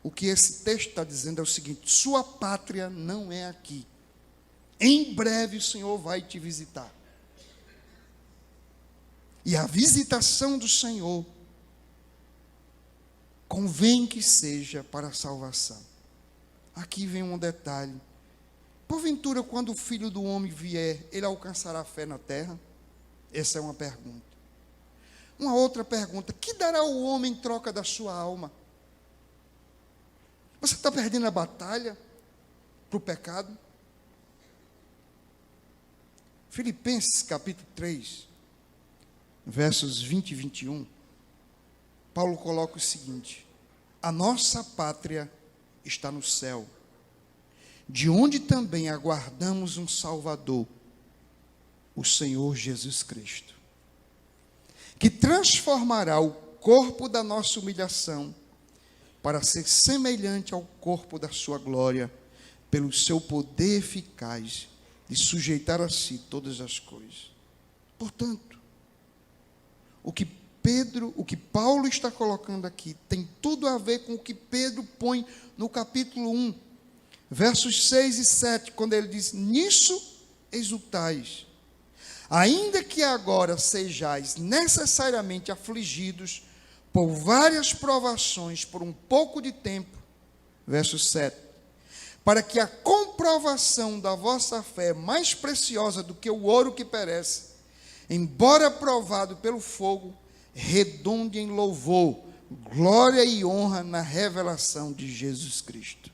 S2: o que esse texto está dizendo é o seguinte: sua pátria não é aqui. Em breve o Senhor vai te visitar. E a visitação do Senhor convém que seja para a salvação. Aqui vem um detalhe. Porventura, quando o Filho do Homem vier, ele alcançará fé na terra? Essa é uma pergunta. Uma outra pergunta: que dará o homem em troca da sua alma? Você está perdendo a batalha para o pecado? Filipenses capítulo 3, versos 20 e 21, Paulo coloca o seguinte: a nossa pátria está no céu, de onde também aguardamos um Salvador, o Senhor Jesus Cristo, que transformará o corpo da nossa humilhação para ser semelhante ao corpo da sua glória, pelo seu poder eficaz de sujeitar a si todas as coisas. Portanto, o que Paulo está colocando aqui tem tudo a ver com o que Pedro põe no capítulo 1, versos 6 e 7, quando ele diz: nisso exultais, ainda que agora sejais necessariamente afligidos por várias provações por um pouco de tempo. Verso 7. Para que a comprovação da vossa fé, mais preciosa do que o ouro que perece, embora provado pelo fogo, redonde em louvor, glória e honra na revelação de Jesus Cristo.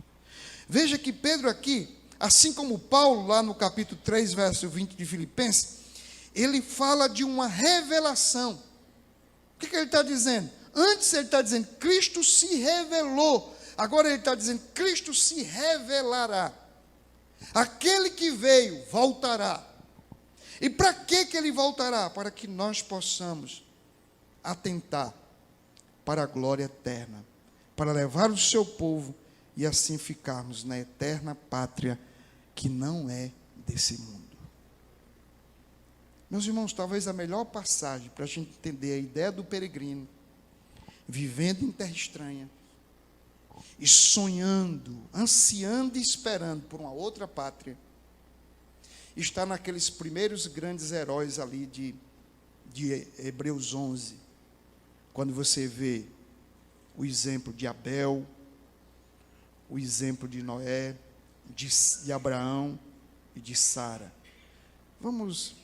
S2: Veja que Pedro aqui, assim como Paulo lá no capítulo 3, verso 20 de Filipenses, ele fala de uma revelação. O que ele está dizendo? Antes ele está dizendo, Cristo se revelou. Agora ele está dizendo, Cristo se revelará. Aquele que veio, voltará. E para que ele voltará? Para que nós possamos atentar para a glória eterna, para levar o seu povo e assim ficarmos na eterna pátria que não é desse mundo. Meus irmãos, talvez a melhor passagem para a gente entender a ideia do peregrino, vivendo em terra estranha, e sonhando, ansiando e esperando por uma outra pátria, está naqueles primeiros grandes heróis ali de Hebreus 11, quando você vê o exemplo de Abel, o exemplo de Noé, de Abraão e de Sara. Vamos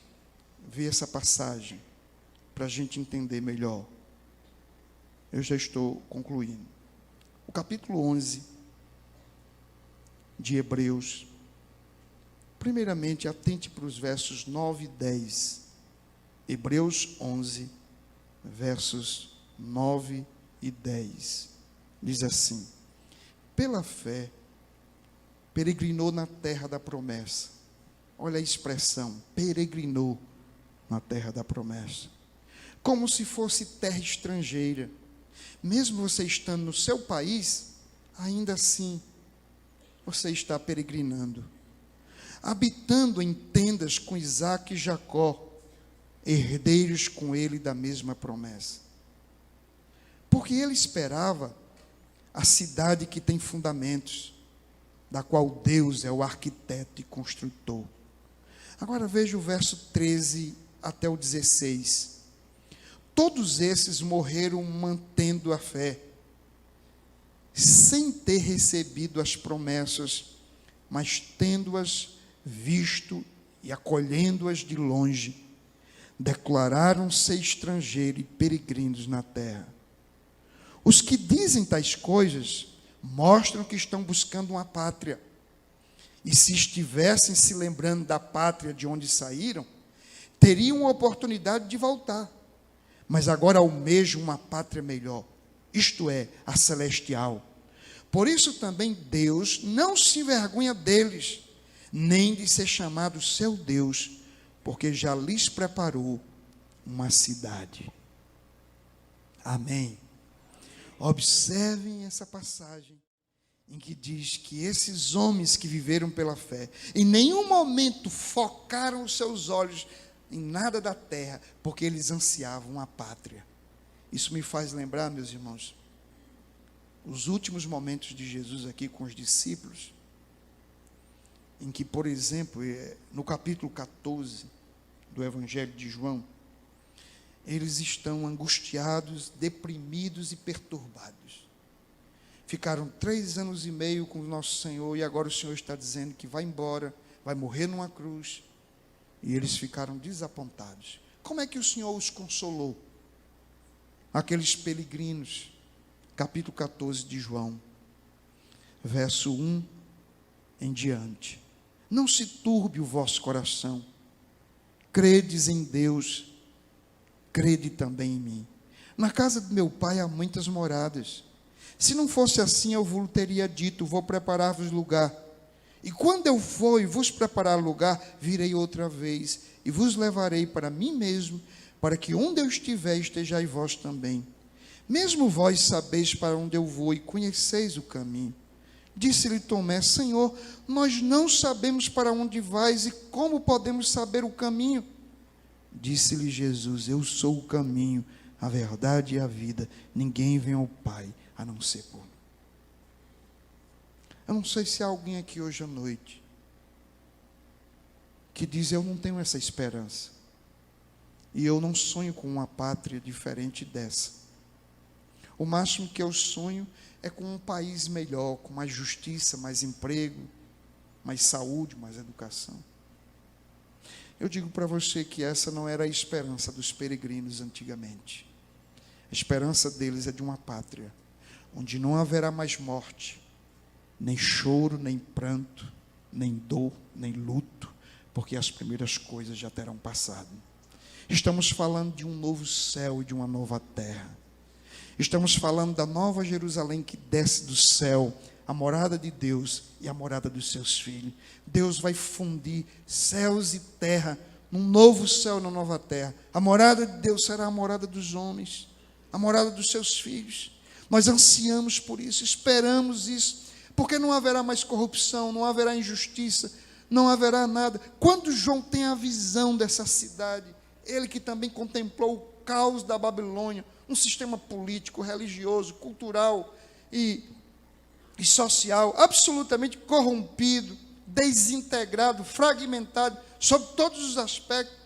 S2: ver essa passagem para a gente entender melhor. Eu já estou concluindo. O capítulo 11 de Hebreus, primeiramente atente para os versos 9 e 10. Hebreus 11, versos 9 e 10. Diz assim: pela fé, peregrinou na terra da promessa. Olha a expressão, peregrinou na terra da promessa, como se fosse terra estrangeira. Mesmo você estando no seu país, ainda assim, você está peregrinando, habitando em tendas com Isaque e Jacó, herdeiros com ele da mesma promessa. Porque ele esperava a cidade que tem fundamentos, da qual Deus é o arquiteto e construtor. Agora veja o verso 13 até o 16. Todos esses morreram mantendo a fé, sem ter recebido as promessas, mas tendo-as visto e acolhendo-as de longe, declararam-se estrangeiros e peregrinos na terra. Os que dizem tais coisas mostram que estão buscando uma pátria. e se estivessem se lembrando da pátria de onde saíram, teriam a oportunidade de voltar. Mas agora almejam uma pátria melhor, isto é, a celestial. Por isso também Deus não se envergonha deles, nem de ser chamado seu Deus, porque já lhes preparou uma cidade. Amém. Observem essa passagem em que diz que esses homens que viveram pela fé, em nenhum momento focaram os seus olhos em nada da terra, porque eles ansiavam a pátria. Isso me faz lembrar, meus irmãos, os últimos momentos de Jesus aqui com os discípulos, em que, por exemplo, no capítulo 14 do Evangelho de João, eles estão angustiados, deprimidos e perturbados. Ficaram 3 anos e meio com o nosso Senhor, e agora o Senhor está dizendo que vai embora, vai morrer numa cruz, e eles ficaram desapontados. Como é que o Senhor os consolou? Aqueles peregrinos, capítulo 14 de João, verso 1 em diante. Não se turbe o vosso coração, credes em Deus, crede também em mim. Na casa de meu pai há muitas moradas. Se não fosse assim, eu vos teria dito, vou preparar-vos lugar. E quando eu for e vos preparar lugar, virei outra vez, e vos levarei para mim mesmo, para que onde eu estiver, estejais vós também. Mesmo vós sabeis para onde eu vou, e conheceis o caminho. Disse-lhe Tomé, Senhor, nós não sabemos para onde vais, e como podemos saber o caminho? Disse-lhe Jesus, eu sou o caminho, a verdade e a vida. Ninguém vem ao Pai, a não ser por mim. Eu não sei se há alguém aqui hoje à noite que diz, eu não tenho essa esperança. E eu não sonho com uma pátria diferente dessa. O máximo que eu sonho é com um país melhor, com mais justiça, mais emprego, mais saúde, mais educação. Eu digo para você que essa não era a esperança dos peregrinos antigamente. A esperança deles é de uma pátria, onde não haverá mais morte, nem choro, nem pranto, nem dor, nem luto, porque as primeiras coisas já terão passado. Estamos falando de um novo céu e de uma nova terra. Estamos falando da nova Jerusalém que desce do céu, a morada de Deus e a morada dos seus filhos. Deus vai fundir céus e terra num novo céu e numa nova terra. A morada de Deus será a morada dos homens, a morada dos seus filhos. Nós ansiamos por isso, esperamos isso, porque não haverá mais corrupção, não haverá injustiça, não haverá nada. Quando João tem a visão dessa cidade, ele que também contemplou o caos da Babilônia, um sistema político, religioso, cultural e social, absolutamente corrompido, desintegrado, fragmentado, sob todos os aspectos,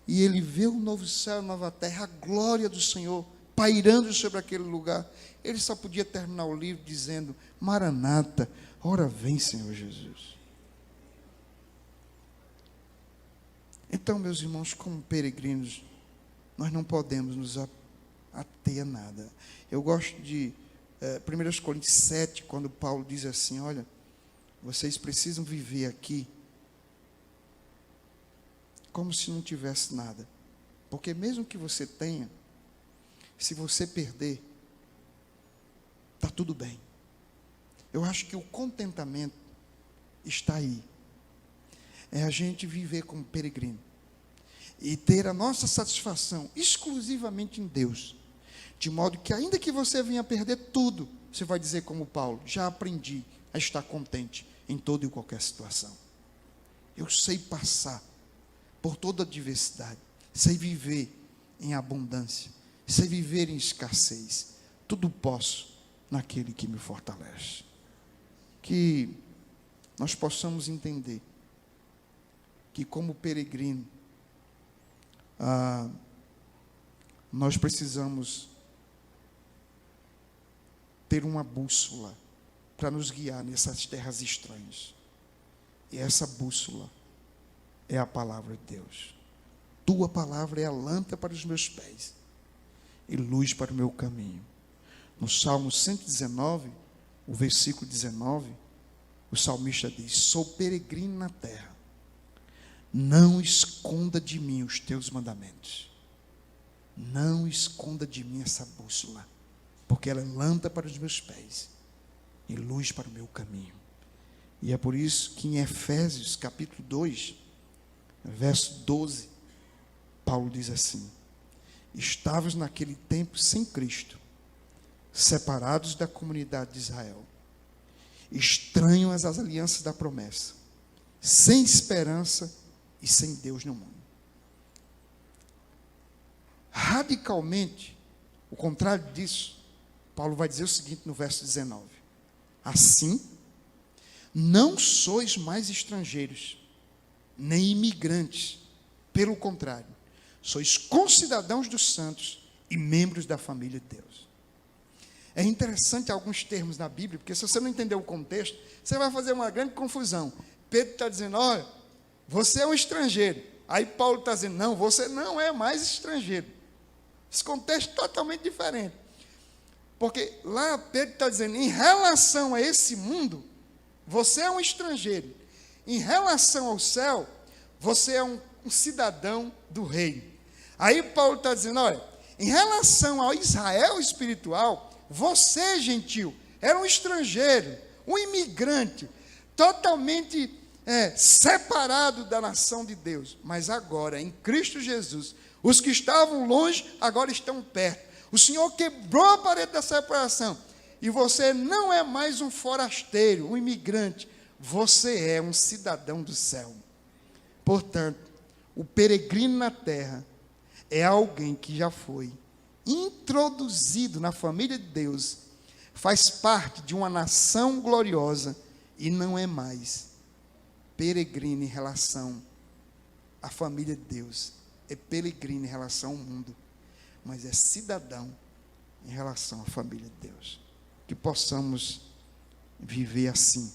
S2: e ele vê o novo céu e a nova terra, a glória do Senhor, pairando sobre aquele lugar. Ele só podia terminar o livro dizendo, Maranata, ora vem Senhor Jesus. Então, meus irmãos, como peregrinos, nós não podemos nos ater a nada. Eu gosto de 1 Coríntios 7, quando Paulo diz assim, olha, vocês precisam viver aqui como se não tivesse nada. Porque mesmo que você tenha, se você perder, está tudo bem. Eu acho que o contentamento está aí. É a gente viver como peregrino. E ter a nossa satisfação exclusivamente em Deus. De modo que ainda que você venha perder tudo, você vai dizer como Paulo, já aprendi a estar contente em toda e qualquer situação. Eu sei passar por toda a adversidade. Sei viver em abundância. Sei viver em escassez. Tudo posso naquele que me fortalece. Que nós possamos entender que como peregrino, nós precisamos ter uma bússola para nos guiar nessas terras estranhas. E essa bússola é a palavra de Deus. Tua palavra é a lâmpada para os meus pés e luz para o meu caminho. No Salmo 119, o versículo 19, O salmista diz: sou peregrino na terra, não esconda de mim os teus mandamentos. Não esconda de mim essa bússola, porque ela é lâmpada para os meus pés e luz para o meu caminho. E é por isso que em Efésios capítulo 2, verso 12, Paulo diz assim: estavas naquele tempo sem Cristo, separados da comunidade de Israel, estranhos às alianças da promessa, sem esperança e sem Deus no mundo. Radicalmente, o contrário disso, Paulo vai dizer o seguinte no verso 19: assim, não sois mais estrangeiros, nem imigrantes, pelo contrário, sois concidadãos dos santos e membros da família de Deus. É interessante alguns termos na Bíblia, porque se você não entender o contexto, você vai fazer uma grande confusão. Pedro está dizendo: olha, você é um estrangeiro. Aí Paulo está dizendo: não, você não é mais estrangeiro. Esse contexto é totalmente diferente. Porque lá Pedro está dizendo: em relação a esse mundo, você é um estrangeiro. Em relação ao céu, você é um cidadão do reino. Aí Paulo está dizendo: olha, em relação ao Israel espiritual, você, gentil, era um estrangeiro, um imigrante, totalmente separado da nação de Deus. Mas agora, em Cristo Jesus, os que estavam longe, agora estão perto. O Senhor quebrou a parede da separação. E você não é mais um forasteiro, um imigrante. Você é um cidadão do céu. Portanto, o peregrino na terra é alguém que já foi introduzido na família de Deus, faz parte de uma nação gloriosa e não é mais peregrino em relação à família de Deus. É peregrino em relação ao mundo, mas é cidadão em relação à família de Deus. Que possamos viver assim,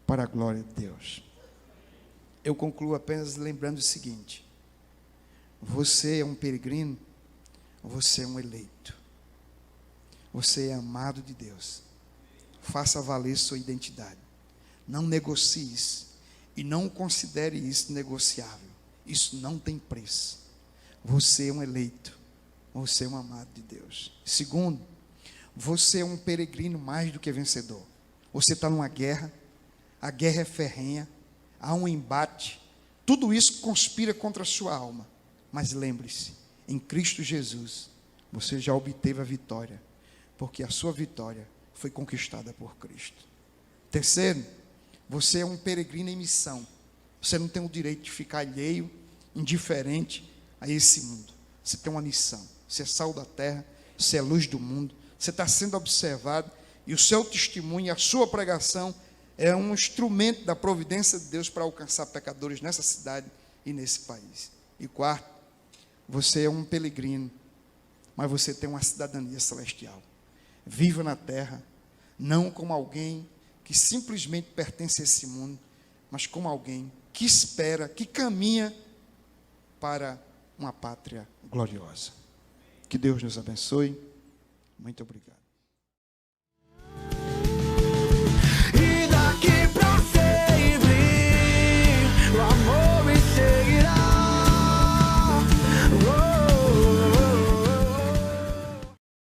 S2: para a glória de Deus. Eu concluo apenas lembrando o seguinte: você é um peregrino, você é um eleito, você é amado de Deus. Faça valer sua identidade, não negocie isso, e não considere isso negociável. Isso não tem preço. Você é um eleito, você é um amado de Deus. Segundo, você é um peregrino mais do que vencedor. Você está numa guerra, a guerra é ferrenha, há um embate, tudo isso conspira contra a sua alma. Mas lembre-se, em Cristo Jesus, você já obteve a vitória, porque a sua vitória foi conquistada por Cristo. Terceiro, você é um peregrino em missão. Você não tem o direito de ficar alheio, indiferente a esse mundo. Você tem uma missão. Você é sal da terra, você é luz do mundo, você está sendo observado, e o seu testemunho, a sua pregação, é um instrumento da providência de Deus para alcançar pecadores nessa cidade e nesse país. E quarto, você é um peregrino, mas você tem uma cidadania celestial. Viva na terra, não como alguém que simplesmente pertence a esse mundo, mas como alguém que espera, que caminha para uma pátria gloriosa. Que Deus nos abençoe. Muito obrigado.